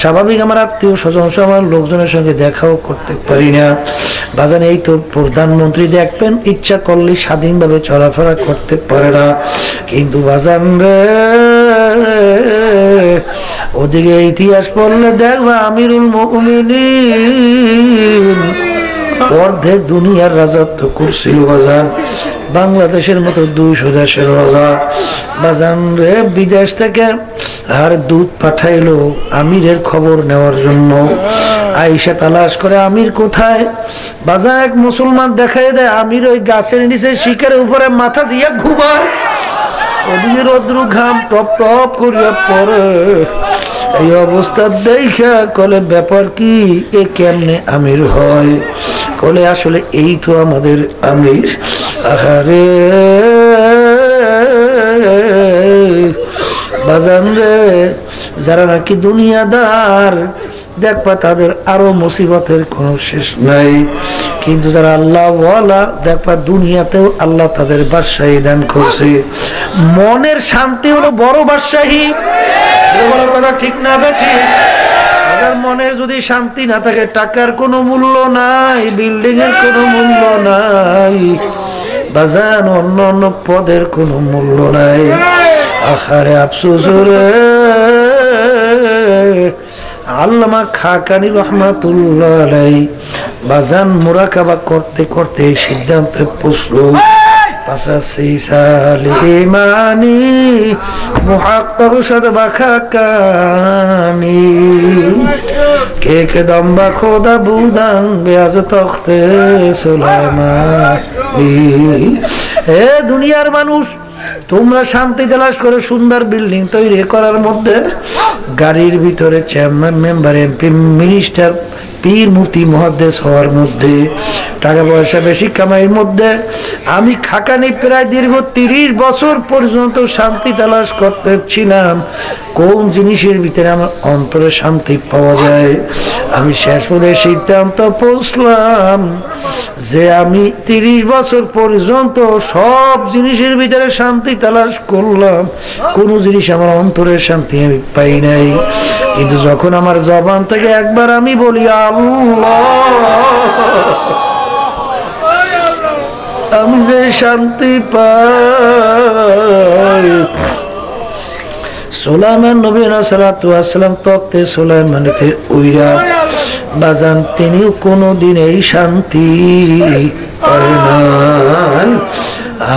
স্বাভাবিক আমার আত্মীয় স্বজন আমার লোকজনের সঙ্গে দেখাও করতে পারি না। বাজান এই তো প্রধানমন্ত্রী দেখবেন ইচ্ছা করলে স্বাধীনভাবে চলাফেরা করতে পারে না, কিন্তু বাজান রে ওদিকে ইতিহাস পড়লে দেখবা আমিরুল মুমিনিন অর্ধেক দুনিয়ার রাজত্ব করছিল বাজান, বাংলাদেশের মতো 200 দেশের রাজা। বাজান রে বিদেশ থেকে আর দুধ পাঠাইলো আমিরের খবর নেওয়ার জন্য। আয়েশা তালাশ করে আমির কোথায়। বাজার এক মুসলমান দেখাই দেয় আমির ওই গাছের নিচে শিকারের উপরে মাথা দিয়ে ঘুমায়, ওদিকে রৌদ্র ঘাম টপ টপ করিয়া পড়ে। এই অবস্থা দেখা কলে ব্যাপার কি, এ কেমনে আমির হয়? কলে আসলে এই তো আমাদের আমির। আহারে বাজান রে, যারা নাকি দুনিয়াদার দেখবা তাদের আরো মুসিবতের কোনো শেষ নাই, কিন্তু যারা আল্লাহ ওয়ালা দেখবা দুনিয়াতেও আল্লাহ তাদের বাদশাহী দান করছে। মনের শান্তি হলো বড় বাদশাহী, কথা ঠিক না বেঠি? মনের যদি শান্তি না থাকে টাকার কোনো মূল্য নাই, বিল্ডিং এর কোনো মূল্য নাই, বাজান অন্য অন্য পদের কোনো মূল্য নাই। আখারে আফসোস রে, আল্লামা খাকানি রহমাতুল্লাহ আলাইহি বাজান মুরাকাবা করতে করতে সিদ্ধান্তে পৌঁছলো, পাশাসি সালিমানি মুহাক্কাক সাদবা খাকানি কে কে দম্বা খোদা বুদান বেয়াজ তখতে সুলাইমানি। এ দুনিয়ার মানুষ, তোমরা শান্তি তালাশ করে সুন্দর বিল্ডিং তৈরি করার মধ্যে, গাড়ির ভিতরে চেয়ারম্যান মেম্বার এমপি মিনিস্টার পীর মুফতি মুহাদ্দিস হওয়ার মধ্যে, টাকা পয়সা বেশি কামাইয়ের মধ্যে, আমি খাকানি প্রায় দীর্ঘ 30 বছর পর্যন্ত শান্তি তালাশ করতেছিলাম কোন জিনিসের ভিতরে আমার অন্তরে শান্তি পাওয়া যায়। আমি শেষ পর্যন্ত সিদ্ধান্ত পৌঁছলাম যে আমি 30 বছর পর্যন্ত সব জিনিসের ভিতরে শান্তি তালাশ করলাম, কোন জিনিস আমার অন্তরের শান্তি আমি পাই নাই। কিন্তু যখন আমার জবান থেকে একবার আমি বলি আল্লাহ, আমি যে শান্তি পাই। সুলাইমান নবী আলাইহিস সালাতু ওয়াস সালাম তখতে সুলাইমানেতে উইরা বাজান তিনিও কোনদিন এই শান্তি পায় না।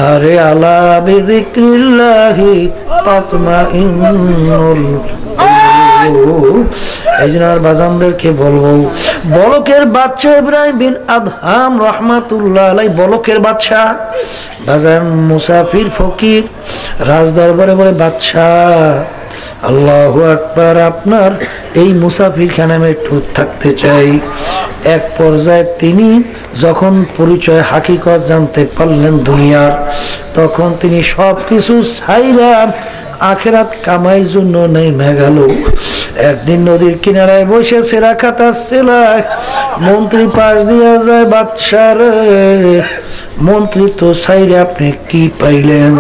আরে আলা বিযিক্রিল্লাহি তাতমাইন্নুল কুলুব। এই জন্য আর বাজানদেরকে বলবো, বলকের বাদশা ইব্রাহিম বিন আদহাম রহমাতুল্লাহ আলাইহি, বলকের বাদশা বাজান মুসাফির ফকির রাজ দরবারে বলে বাদশা আল্লাহু আকবার, আপনার এই মুসাফির খানে আমি একটু থাকতে চাই। এক পর্যায়ে তিনি যখন পরিচয় হাকিকত জানতে পারলেন দুনিয়ার, তখন তিনি সবকিছু ছাইরা আখিরাত কামাইয়ের জন্য নেমে গেল। একদিন নদীর কিনারায় বসে সেরা খাতা সেলায়, মন্ত্রী পাশ দিয়া যায়, বাদশার মন্ত্রী তো ছাইরে আপনি কি পাইলেন?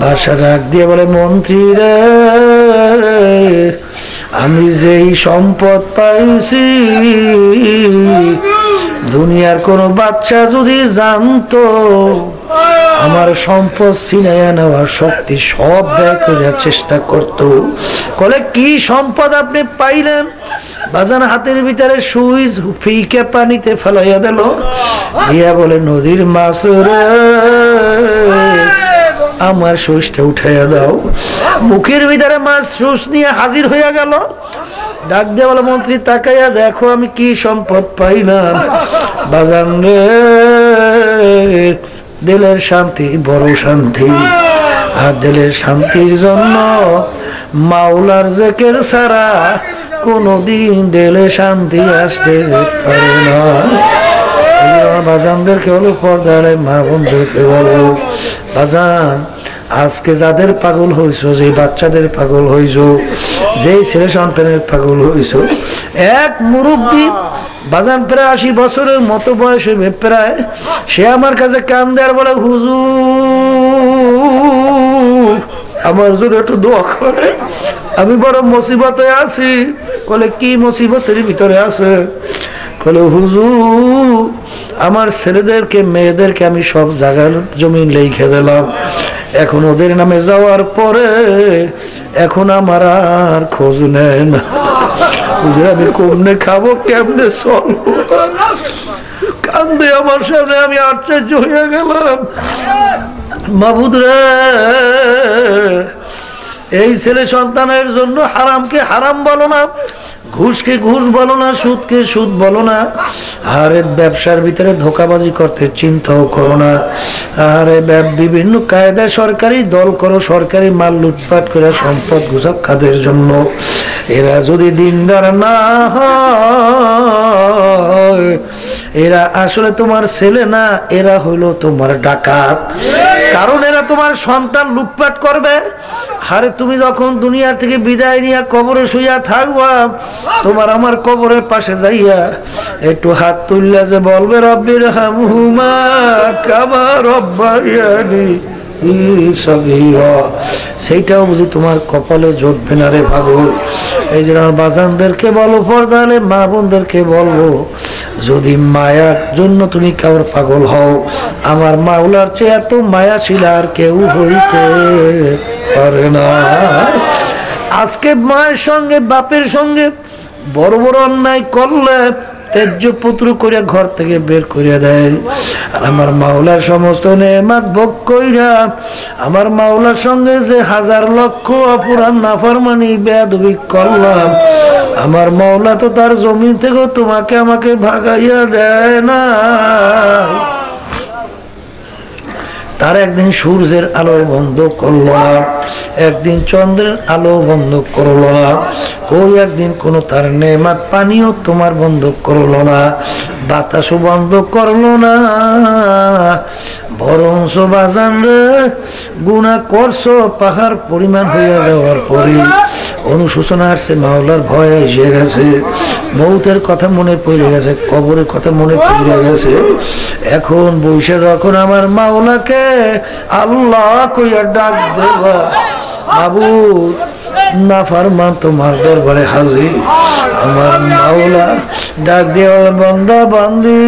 বাদশা ডাক দিয়ে বলে, মন্ত্রী রে, আমি যেই সম্পদ পাইছি দুনিয়ার কোন বাচ্চা যদি জানতো আমার সম্পদ ছিনাইয়া নেওয়ার শক্তি সব ব্যয় করার চেষ্টা করত। বলে কি সম্পদ আপনি পাইলেন? বাজান হাতের ভিতরে সুইচ ফিকে পানিতে ফেলাইয়া দিল, দিয়া বলে নদীর মাছ রে আমার সুইচটা উঠাইয়া দাও। মুখের ভিতরে মাছ সুইচ নিয়ে হাজির হইয়া গেল। ডাক দিয়ে বলে মন্ত্রী তাকাইয়া দেখো আমি কি সম্পদ পাইলাম। বাজান রে দিলের শান্তি বড় শান্তি, আর দিলের শান্তির জন্য মাওলার জিকির ছাড়া কোনদিন দিলে শান্তি আসতে পারে না। বাজানদেরকে বলো, পর্দারে মা বোনদেরকে বলো, বাজান আজকে যাদের পাগল হইছো, যে বাচ্চাদের পাগল হইছো, যে ছেলে সন্তানের পাগল হইছো, এক মুরব্বী বাজান প্রায় 80 বছরের মতো বয়স হইবে প্রায়, সে আমার কাছে কান্দে আর বলে হুজুর আমার জন্য একটু দোয়া করে, আমি বড় মুসিবতে আছি। বলে কি মুসিবতের ভিতরে আছে? বলে হুজুর আমার ছেলেদেরকে মেয়েদেরকে আমি সব জায়গার জমিন লিখে দিলাম, এখন ওদের নামে যাওয়ার পরে এখন আমার আর খোঁজ নেয় না। আমি কমনে খাবো, কেমনে চলবো? কান্দে আমার সামনে, আমি আশ্চর্য হয়ে গেলাম। মাবুদ রে, এই ছেলে সন্তানের জন্য হারামকে হারাম বলো না, ঘুষকে ঘুষ বলো না, সুদকে সুদ বলো না, আরে ব্যবসার ভিতরে ধোকাবাজি করতে চিন্তাও করো না, আরে বিভিন্ন কায়দায় সরকারি দল করো, সরকারি মাল লুটপাট করে সম্পদ গুছাও কাদের জন্য? এরা যদি দিনদার না হয় এরা আসলে তোমার ছেলে না, এরা হইলো তোমার ডাকাত। কারণ এরা তোমার সন্তান লুটপাট করবে। আরে তুমি যখন দুনিয়া থেকে বিদায় নিয়ে কবরে শুইয়া থাকবা, তোমার আমার কবরের পাশে যাইয়া একটু হাত তুললে যে বলবে রব্বির হামহুমা কামা রব্বায়ানি সগীরা, সেইটাও বুঝি তোমার কপালে জুটবে না রে পাগল। এই জন্য বাজানদেরকে বলো, পর্দালে মা বোনদেরকে বলবো, যদি মায়ার জন্য তুমি কাউর পাগল হও, আমার মাওলার চেয়ে এত মায়াশীল আর কেউ হইতে পারে না। আজকে মায়ের সঙ্গে বাপের সঙ্গে বড় বড় অন্যায় করলে তেজ্য পুত্র করে ঘর থেকে বের করে দেয়। আর আমার মাওলার সমস্ত নেয়ামত ভোগ কইরা আমার মাওলার সঙ্গে যে হাজার লক্ষ অপরাধ নাফরমানি বেয়াদবি করলাম, আমার মাওলা তো তার জমিন থেকে তোমাকে আমাকে ভাগাইয়া দেয় না। তার একদিন সূর্যের আলো বন্ধ করলো না, একদিন চন্দ্রের আলো বন্ধ করলো না, কই একদিন কোনো তার নেয়ামত পানিও তোমার বন্ধ করলো না, বাতাসও বন্ধ করলো না। বরঞ্চ বাজান রে গুনাহ করছো পাহাড় পরিমাণ হইয়া যাওয়ার পরে অনুশোচনা আসছে, মাওলার ভয় এসে গেছে, মৌতের কথা মনে পড়ে গেছে, কবরের কথা মনে পড়ে গেছে। এখন বসে যখন আমার মাওলাকে আল্লাহ কইয়া ডাক দেবা, মাবুদ নাফরমান তোমার দরবারে হাজির। আমার মাওলা ডাক দিয়ে বান্দা বান্দি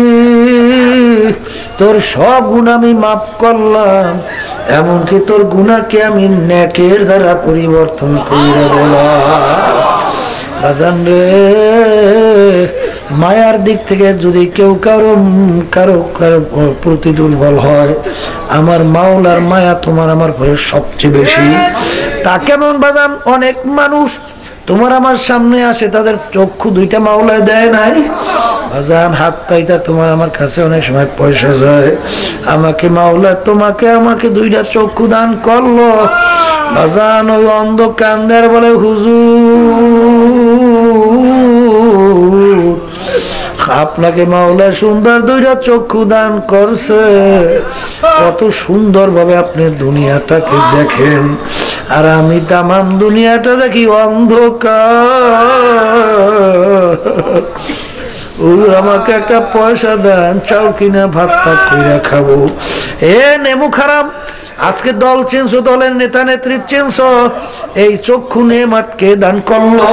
তোর সব গুনাহ আমি মাফ করলাম, এমনকি তোর গুনাহকে আমি নেকের দ্বারা পরিবর্তন করে দিলাম। বাজান রে, মায়ার দিক থেকে যদি কেউ কারো কারো কারো প্রতি দুর্বল হয়, আমার মাওলার মায়া তোমার আমার পরে সবচেয়ে বেশি। তা কেমন বাজান? অনেক মানুষ তোমার আমার সামনে আসে, তাদের চক্ষু দুইটা মাওলায় দেয় নাই বাজান, হাত পাইটা তোমার আমার কাছে অনেক সময় পয়সা যায়, আমাকে মাওলা তোমাকে আমাকে দুইটা চক্ষু দান করলো বাজান। ওই অন্ধ কান্দের বলে হুজুর আপনাকে মাওলা সুন্দর দুইটা চক্ষু দান করছে, কত সুন্দর ভাবে আপনি দুনিয়াটাকে দেখেন, আর আমি তামাম দুনিয়াটা দেখি অন্ধকার। আমাকে একটা পয়সা দেন, চাও কিনা ভাত পাক কইরা খাবো। এ নেমু খারাপ, আজকে দল চেঞ্জ, দলের নেতা নেত্রী চেঞ্জ, এই চক্ষু নেমাত কে দান করলো?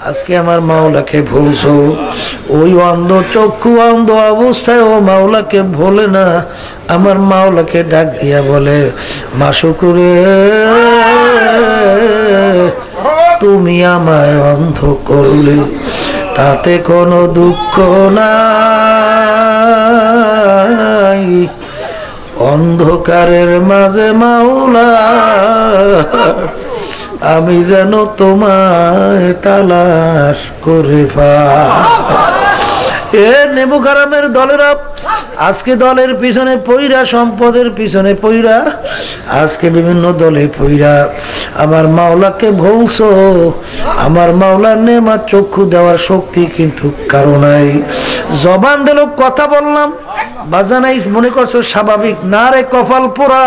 আজকে আমার মাওলাকে ভুলছো। ওই অন্ধ চক্ষু অন্ধ অবস্থায় ও মাওলাকে ভোলে না, আমার মাওলাকে ডাক দিয়া বলে মাশুকুরে তুমি আমায় অন্ধ করলে, তাতে কোনো দুঃখ নাই। অন্ধকারের মাঝে মাওলা আমি যেন তোমায় তালাশ করে এ নেবুকারামের দলেরা আজকে দলের পিছনে পইরা, সম্পদের পিছনে পইরা, আজকে বিভিন্ন দলে পইরা আমার মাওলাকে ভুলছো। আমার মাওলার নেমাত চক্ষু দেওয়ার শক্তি কিন্তু কারো নাই। জবান দিল কথা বললাম, বাজানাই মনে করছো স্বাভাবিক না রে, কপাল পোড়া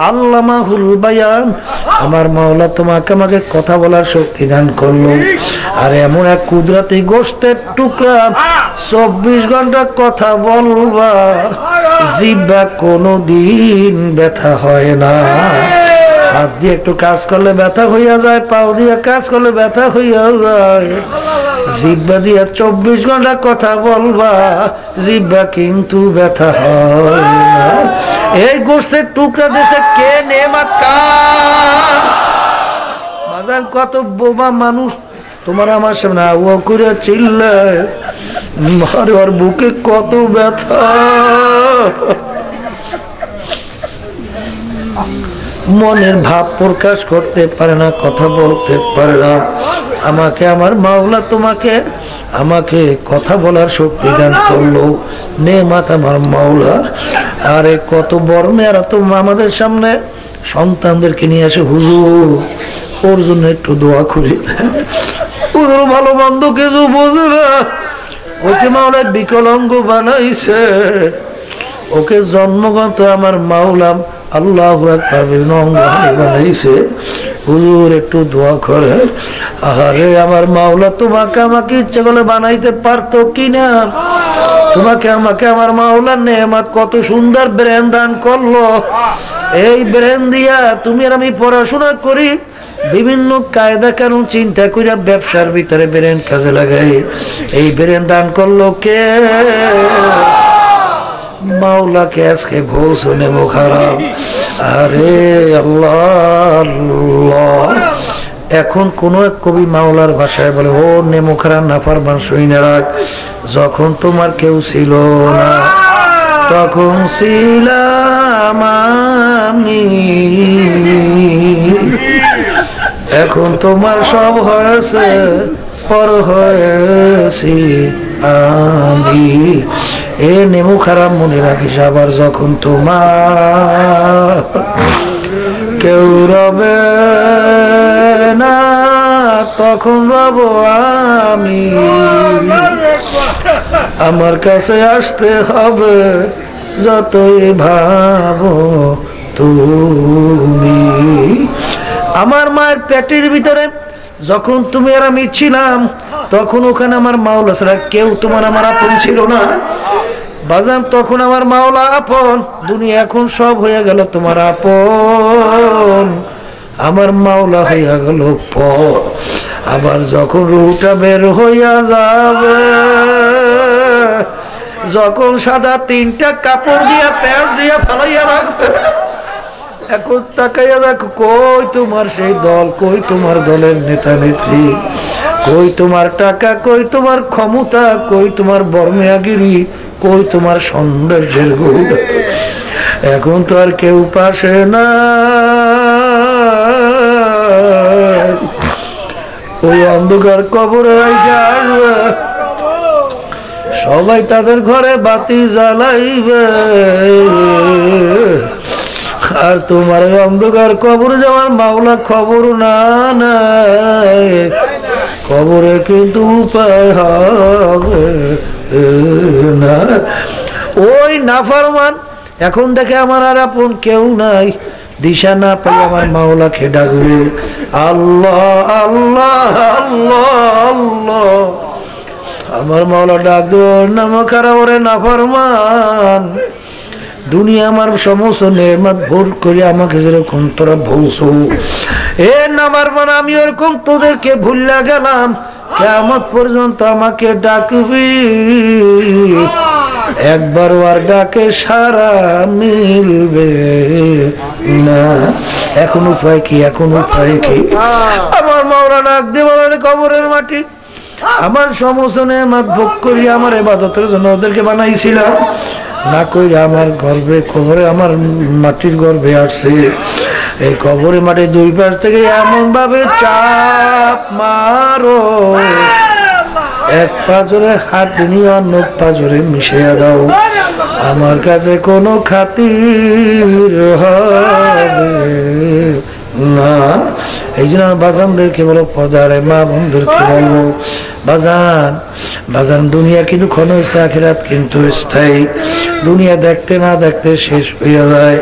আল্লামাহুল বায়ান। আমার মাওলা তোমাকে আমাকে কথা বলার শক্তি দান করলো, আর এমন এক কুদরতি গোশতের টুকরা 24 ঘন্টা কথা বলবা, জিহ্বা কোনোদিন ব্যথা হয় না। হাত দিয়ে একটু কাজ করলে ব্যথা হইয়া যায়, পাও দিয়ে কাজ করলে ব্যথা হইয়া যায়। জিহ্বা দিয়ে 24 ঘন্টা কথা বলবা, জিহ্বা কিন্তু ব্যথা হয় না। এই গোশতের টুকরা দেশে কে নেমাত কার বাজান, কত বোবা মানুষ তোমার আমার সামনে আওয়া করে চিল্লায়, ওর বুকে কত ব্যথা। মনের ভাব প্রকাশ করতে পারে না, কথা বলতে পারে না। আমাকে আমার মাওলা তোমাকে আমাকে কথা বলার শক্তি দান করলো, নেমাত আমার মাওলার। আরে কত বড় মেয়েরা তো আমাদের সামনে সন্তানদেরকে নিয়ে আসে, হুজুর ওর জন্য একটু দোয়া করে দেন। ওর ভালো মন্দ কিছু বোঝে না, ওকে মাওলা বিকলাঙ্গ বানাইছে, ওকে জন্মগত আমার মাওলা আল্লাহু আকবার বিভিন্ন অঙ্গহানি বানাইছে। হুজুর একটু দোয়া করে। আরে আমার মাওলা তোমাকে আমাকে ইচ্ছে করলে বানাইতে পারতো কিনা? তোমাকে আমাকে আমার মাওলার নেয়ামত কত সুন্দর ব্রেন দান করলো। এই ব্রেন দিয়া তুমি আর আমি পড়াশোনা করি, বিভিন্ন কায়দা কানুন চিন্তা কইরা ব্যবসার ভিতরে ব্রেন কাজে লাগাই। এই ব্রেন দান করলো কে? মাওলাকে আজকে ভুল শুনে মুখারাম। আরে আল্লাহ আল্লাহ। এখন কোন এক কবি মাওলার ভাষায় বলে, ও নেমুখারাম নাফরমান শুইনে রাখ, যখন তোমার কেউ ছিল না তখন ছিলাম আমি, এখন তোমার সব হয়েছে পর হয়েছি আমি। এ নেমু খারাপ মনে রাখিস, আবার যখন তোমার কেউ রবে না তখন রব আমি, আমার কাছে আসতে হবে যতই ভাবো তুমি। আমার মায়ের পেটের ভিতরে যখন তুমি আর আমি ছিলাম, তখন ওখানে আমার মাওলা ছাড়া কেউ তোমার আমার আপন ছিল না বাজান। তখন আমার মাওলা আপন, দুনিয়া এখন সব হয়ে গেল তোমার আপন, আমার মাওলা হইয়া গেল পর। আবার যখন রুহটা বের হইয়া যাবে, যখন সাদা 3টা কাপড় দিয়া প্যাঁচ দিয়া ফেলাইয়া রাখবে, এখন তাকাইয়া দেখো কই তোমার সেই দল, কই তোমার দলের নেতা নেত্রী, কই তোমার টাকা, কই তোমার ক্ষমতা, কই তোমার বর্মেয়াগিরি, কই তোমার সৌন্দর্যের গুণ। এখন তো আর কেউ পাশে না। ওই অন্ধকার কবরে আসবে, সবাই তাদের ঘরে বাতি জ্বালাইবে, আর তোমার অন্ধকার কবরে যাওয়ার মাওলা খবর না নাই, কবরে কিন্তু উপায় হবে না। ওই নাফরমান এখন দেখে আমার আর আপন কেউ নাই, দিশা না পাই আমার মাওলাকে ডাকবে আল্লাহ আল্লাহ আল্লাহ আল্লাহ। আমার মাওলা ডাক দেব, নাম খারাপ ওরে নাফরমান, দুনিয়া আমার সমস্ত নেয়ামত ভুল করে আমাকে যেরকম তোরা ভুলছো, এ নামার মানে আমি ওরকম তোদেরকে ভুললা গেলাম। কিয়ামত পর্যন্ত আমাকে ডাকবি, একবার আর ডাকে সারা মিলবে না। এখন উপায় কি? এখন উপায় কি? আমার মাওলা ডাক দিয়ে বলেন, কবরের মাটি আমার সমস্ত নেয়ামত ভোগ করি আমার ইবাদতের জন্য ওদেরকে বানাইছিলাম, না কইরা আমার গর্ভে কবরে আমার মাটির গর্ভে আসছে। এই কবরে মাটি দুই পাশ থেকে এমন ভাবে চাপ মারো, এক পাজরে হাত নিয়ে অন্য পাজরে মিশিয়ে দাও, আমার কাছে কোনো খাতির হবে না। এই জন্য বাজানদেরকে বলো, পর্দারে মা বোনদেরকে বলবো, বাজান বাজান দুনিয়া কিন্তু ক্ষণস্থায়ী, আখিরাত কিন্তু স্থায়ী। দুনিয়া দেখতে না দেখতে শেষ হয়ে যায়,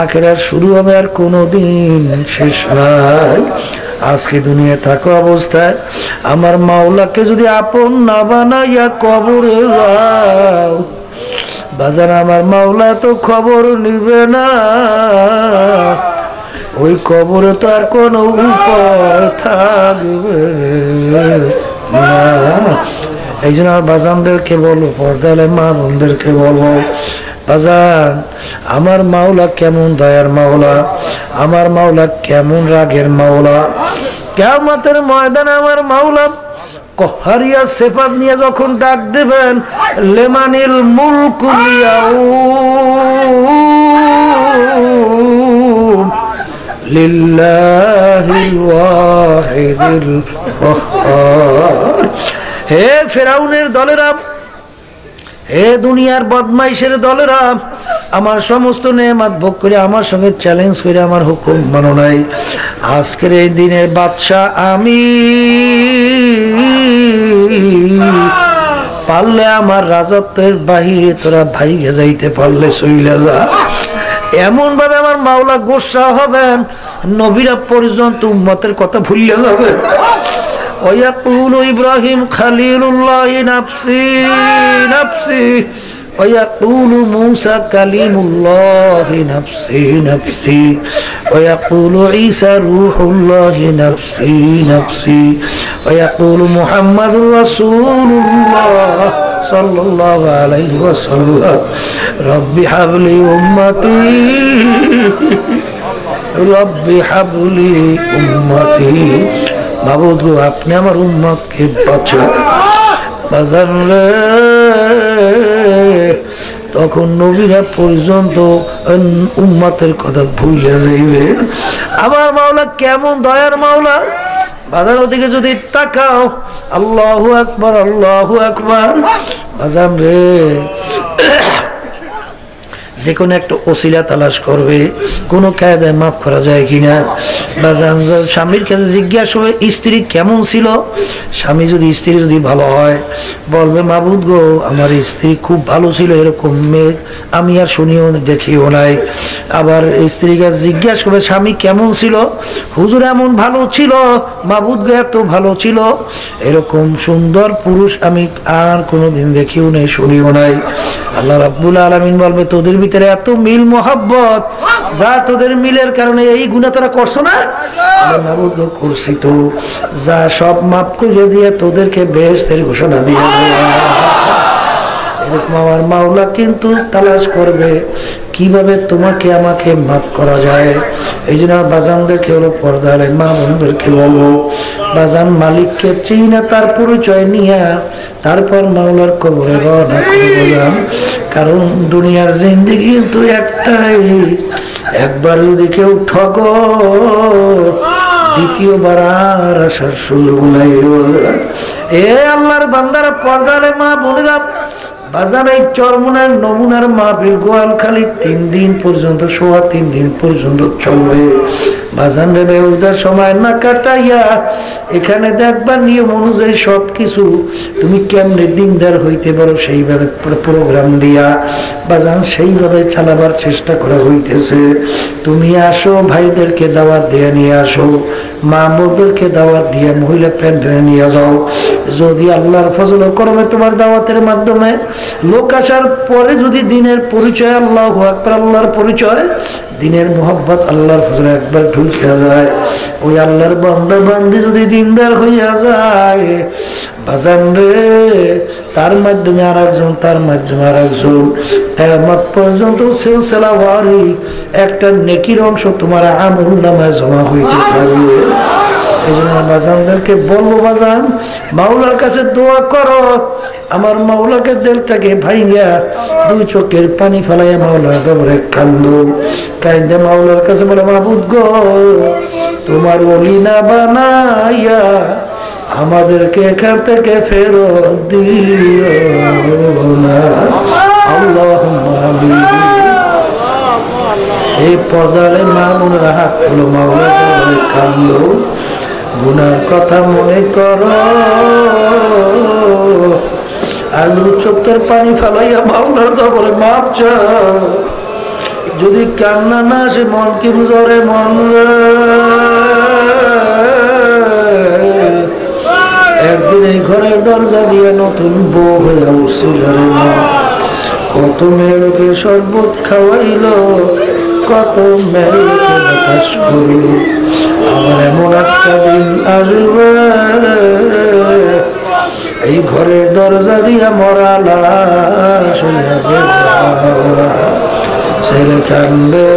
আখিরাত শুরু হবে আর কোনোদিন শেষ নাই। আজকে দুনিয়া থাকা অবস্থায় আমার মাওলাকে যদি আপন না বানাইয়া কবরে যাও, বাজার আমার মাওলা তো খবর নিবে না, ওই কবরে তো আর কোনো উপায় থাকবে না। এই জন্য আর বাজানদেরকে বলবো, পর্দালে মা বোনদেরকে বলবো, বাজান আমার মাওলা কেমন দয়ার মাওলা, আমার মাওলা কেমন রাগের মাওলা। কিয়ামতের ময়দানে আমার মাওলা কহারিয়া সেফাত নিয়ে যখন ডাক দেবেন, লেমানিল মুলকুল ইয়াউম লিল্লাহিল ওয়াহিদিল কাহ্হার। হে ফেরাউনের দলেরা, হে দুনিয়ার বদমাইশের দলেরা, আমার সমস্ত নেয়ামত ভোগ করে আমার সঙ্গে চ্যালেঞ্জ করে আমার হুকুম মানো নাই। আজকের এই দিনের বাদশা আমি, পারলে আমার রাজত্বের বাহিরে তোরা ভাইগে যাইতে পারলে চইলা যা। এমন ভাবে আমার মাওলা গোসা হবেন, নবীরা পর্যন্ত উম্মতের কথা ভুলিয়া যাবে। ويقول إبراهيم خليل الله نفسي نفسي ويقول موسى كليم الله نفسي نفسي ويقول عيسى روح الله نفسي نفسي ويقول محمد رسول الله صلى الله عليه وسلم رب هب لي أمتي رب هب لي أمتي। মাবুদ গো, আপনি আমার উম্মতকে বাঁচান, বাঁচান রে। তখন নবীরা পর্যন্ত উম্মতের কথা ভুলে যাইবে। আমার মাওলা কেমন দয়ার মাওলা, বাজার ওদিকে যদি তাকাও, আল্লাহু আকবার আল্লাহু আকবার। বাজান রে, যে কোনো একটা ওসিলা তালাশ করবে, কোনো কায়দায় মাফ করা যায় কিনা। বাজান স্বামীর কাছে জিজ্ঞাসা হবে স্ত্রী কেমন ছিল, স্বামী যদি স্ত্রী যদি ভালো হয় বলবে, মাবুদ গো আমার স্ত্রী খুব ভালো ছিল, এরকম মেয়ে আমি আর শুনিও দেখিও নাই। আবার স্ত্রীর কাছে জিজ্ঞাসা করবে স্বামী কেমন ছিল, হুজুর এমন ভালো ছিল, মাবুদ গো এত ভালো ছিল, এরকম সুন্দর পুরুষ আমি আর কোনোদিন দেখিও নাই শুনিও নাই। আল্লাহ রাব্বুল আলামিন বলবে, তোদের ভিতরে এত মিল মোহাব্বত, যা তোদের মিলের কারণে এই গুনাহ তোরা করছো না, মাবুদ গো করছি তো, যা সব মাফ করে দিয়ে তোদেরকে বেহেশতের ঘোষণা দিয়ে দেওয়া। এরকম আমার মাওলা কিন্তু তালাশ করবে কিভাবে তোমাকে আমাকে মাফ করা যায়। এই জন্য বাজানদেরকে হলো, পর্দারে মা বোনদেরকে বলবো, বাজান মালিককে চিনা তার পরিচয় নিয়ে তারপর মাওলার কবরে রওনা করবো যান। কারণ দুনিয়ার জিন্দেগি কিন্তু একটাই, একবার যদি কেউ ঠগো দ্বিতীয়বার আর আসার সুযোগ নাই। এ আল্লাহর বান্দারা, পর্দারে মা বোনেরা, বাজার এই চরমনার নমুনার মাহফিল গোয়ালখালী 3 দিন পর্যন্ত, সোয়া 3 দিন পর্যন্ত চলবে। বাজান রে বেহুদার সময় না কাটাইয়া এখানে দেখবার নিয়ম অনুযায়ী সবকিছু তুমি কেমনে দিনদার হইতে পারো সেইভাবে প্রোগ্রাম দিয়া বাজান সেইভাবে চালাবার চেষ্টা করা হইতেছে। তুমি আসো, ভাইদেরকে দাওয়াত দিয়ে নিয়ে আসো, মা বোনদেরকে দাওয়াত দিয়ে মহিলা প্যান্ডেলে নিয়ে যাও। যদি আল্লাহর ফজল করমে তোমার দাওয়াতের মাধ্যমে লোক আসার পরে যদি দিনের পরিচয় আল্লাহু আকবার, আল্লাহর পরিচয়, দিনের মোহাব্বত, আল্লাহর ফজরে একবার ঢুকে যায়, ওই আল্লাহর বান্দা বান্দি যদি দিনদার হইয়া যায়, বাজান রে, তার মাধ্যমে আর একজন, তার মাধ্যমে আর একজন, কিয়ামত পর্যন্ত সিলসিলা ওয়ারি একটা নেকির অংশ তোমার আমল নামায় জমা হইতে থাকবে। এই জন্য বাজানদেরকে বলবো, বাজান মাওলার কাছে দোয়া করো, আমার মাওলাকে দিলটাকে ভাইঙ্গা দুই চোখের পানি ফেলাইয়া মাওলার দরবারে কান্দো, কাইন্দা মাওলার কাছে বলে, মাবুদ গো, তোমার ওলি না বানাইয়া আমাদেরকে এখান থেকে ফেরত দিও না। আল্লাহুম্মা আমিন। এই পর্দারে মা বোনেরা হাত তোলো, মাওলার দরবারে কান্দো, গুনার কথা মনে করো, আর দু চোখের পানি ফেলাইয়া মাওলার দরবারে মাপ চাও। যদি কান্না না আসে, মন কি বুঝরে, মন একদিন এই ঘরের দরজা দিয়ে নতুন বউ হয়ে উঠছিল রে মা, কত মেয়েকে শরবত খাওয়াইল, কত মেয়েকে বাতাস করল, আমার এমন একটা দিন আসবে এই ঘরের দরজা দিয়া মরা লাশ হইয়া ছেলে কান্দে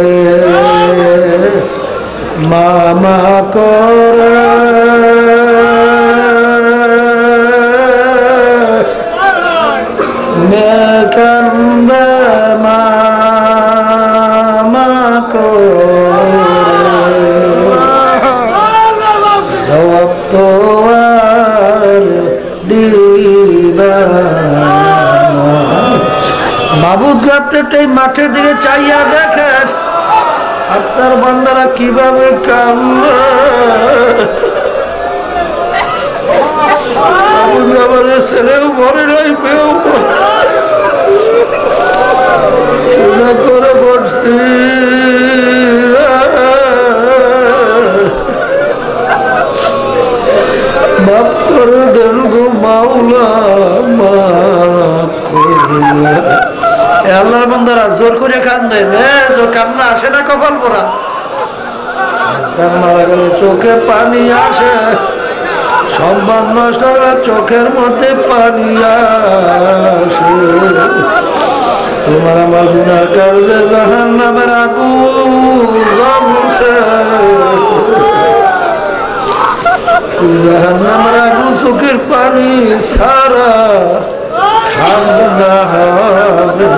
মামা করে, মেয়ে কান্দে মামা করে, জবাব তো আর দিবা না। মাবুদ আপনি মাঠের দিকে চাইয়া দেখেন আপনার বান্দারা কিভাবে কান্দে। আমাদের ছেলেও মরে নাই, পেয়েও করে বসছি, মাফ করে দেন গো মাওলা, মাফ করে। আল্লাহর বান্দারা জোর করে কান্দে, জোর কান্না আসে না কপাল পোড়া, মারা গেল চোখে পানি আসে, সম্মান নষ্ট হলে চোখের মধ্যে পানি আসে। তোমার আমার গুনার কারণে জাহান্নামের আগুন জ্বলছে, জাহান্নামের আগুন চোখের পানি ছাড়া ঠান্ডা হবে।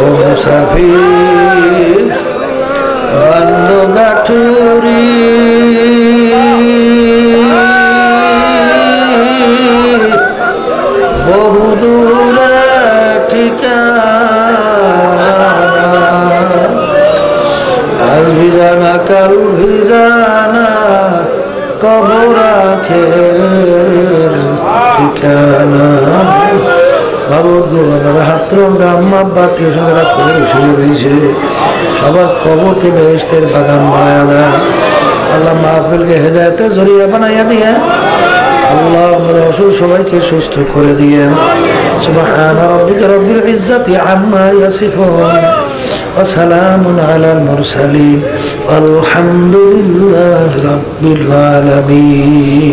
ও মুসাফির বান্দ গাঠুরি, বহু দূরে ঠিকানা, আজ ভিজানা কাল ভিজানা, কবর আখের ঠিকানা। বাবু আমার হাত আম্মা বাতি সঙ্গে করে শুয়ে রয়েছে, সবার কবরকে বেহেশতের বাগান বানায়া দেয়। আল্লাহ মাহফিলকে হেদায়েতের জরিয়া বানাইয়া দিয়ে আল্লাহ আমাদের অসুখ সবাইকে সুস্থ করে দিয়েন। সুবহানা রাব্বিকা রাব্বিল ইজ্জাতি আম্মা ইয়াসিফুন ওয়া সালামুন আলাল মুরসালিন ওয়ালহামদুলিল্লাহি রাব্বিল আলামিন।